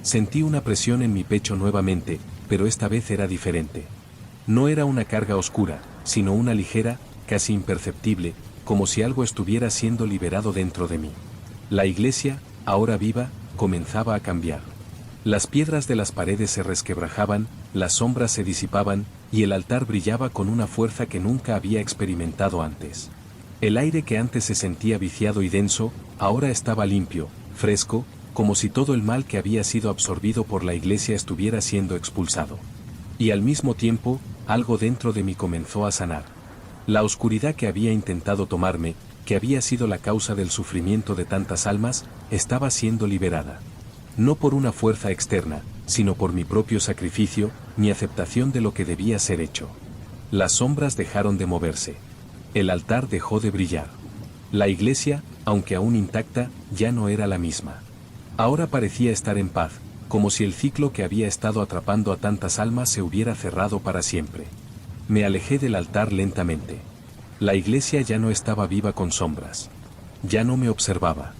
Sentí una presión en mi pecho nuevamente, pero esta vez era diferente. No era una carga oscura, sino una ligera, casi imperceptible, como si algo estuviera siendo liberado dentro de mí. La iglesia, ahora viva, comenzaba a cambiar. Las piedras de las paredes se resquebrajaban, las sombras se disipaban, y el altar brillaba con una fuerza que nunca había experimentado antes. El aire que antes se sentía viciado y denso, ahora estaba limpio, fresco, como si todo el mal que había sido absorbido por la iglesia estuviera siendo expulsado. Y al mismo tiempo, algo dentro de mí comenzó a sanar. La oscuridad que había intentado tomarme, que había sido la causa del sufrimiento de tantas almas, estaba siendo liberada. No por una fuerza externa, sino por mi propio sacrificio, mi aceptación de lo que debía ser hecho. Las sombras dejaron de moverse. El altar dejó de brillar. La iglesia, aunque aún intacta, ya no era la misma. Ahora parecía estar en paz, como si el ciclo que había estado atrapando a tantas almas se hubiera cerrado para siempre. Me alejé del altar lentamente. La iglesia ya no estaba viva con sombras. Ya no me observaba.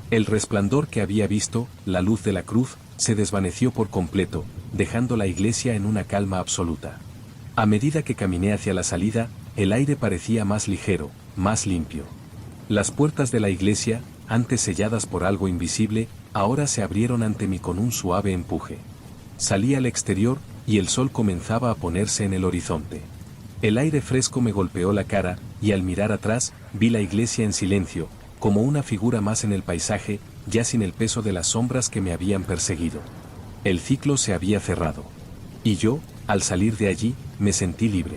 El resplandor que había visto, la luz de la cruz, se desvaneció por completo, dejando la iglesia en una calma absoluta. A medida que caminé hacia la salida, el aire parecía más ligero, más limpio. Las puertas de la iglesia, antes selladas por algo invisible, ahora se abrieron ante mí con un suave empuje. Salí al exterior, y el sol comenzaba a ponerse en el horizonte. El aire fresco me golpeó la cara, y al mirar atrás, vi la iglesia en silencio, como una figura más en el paisaje, ya sin el peso de las sombras que me habían perseguido. El ciclo se había cerrado. Y yo, al salir de allí, me sentí libre.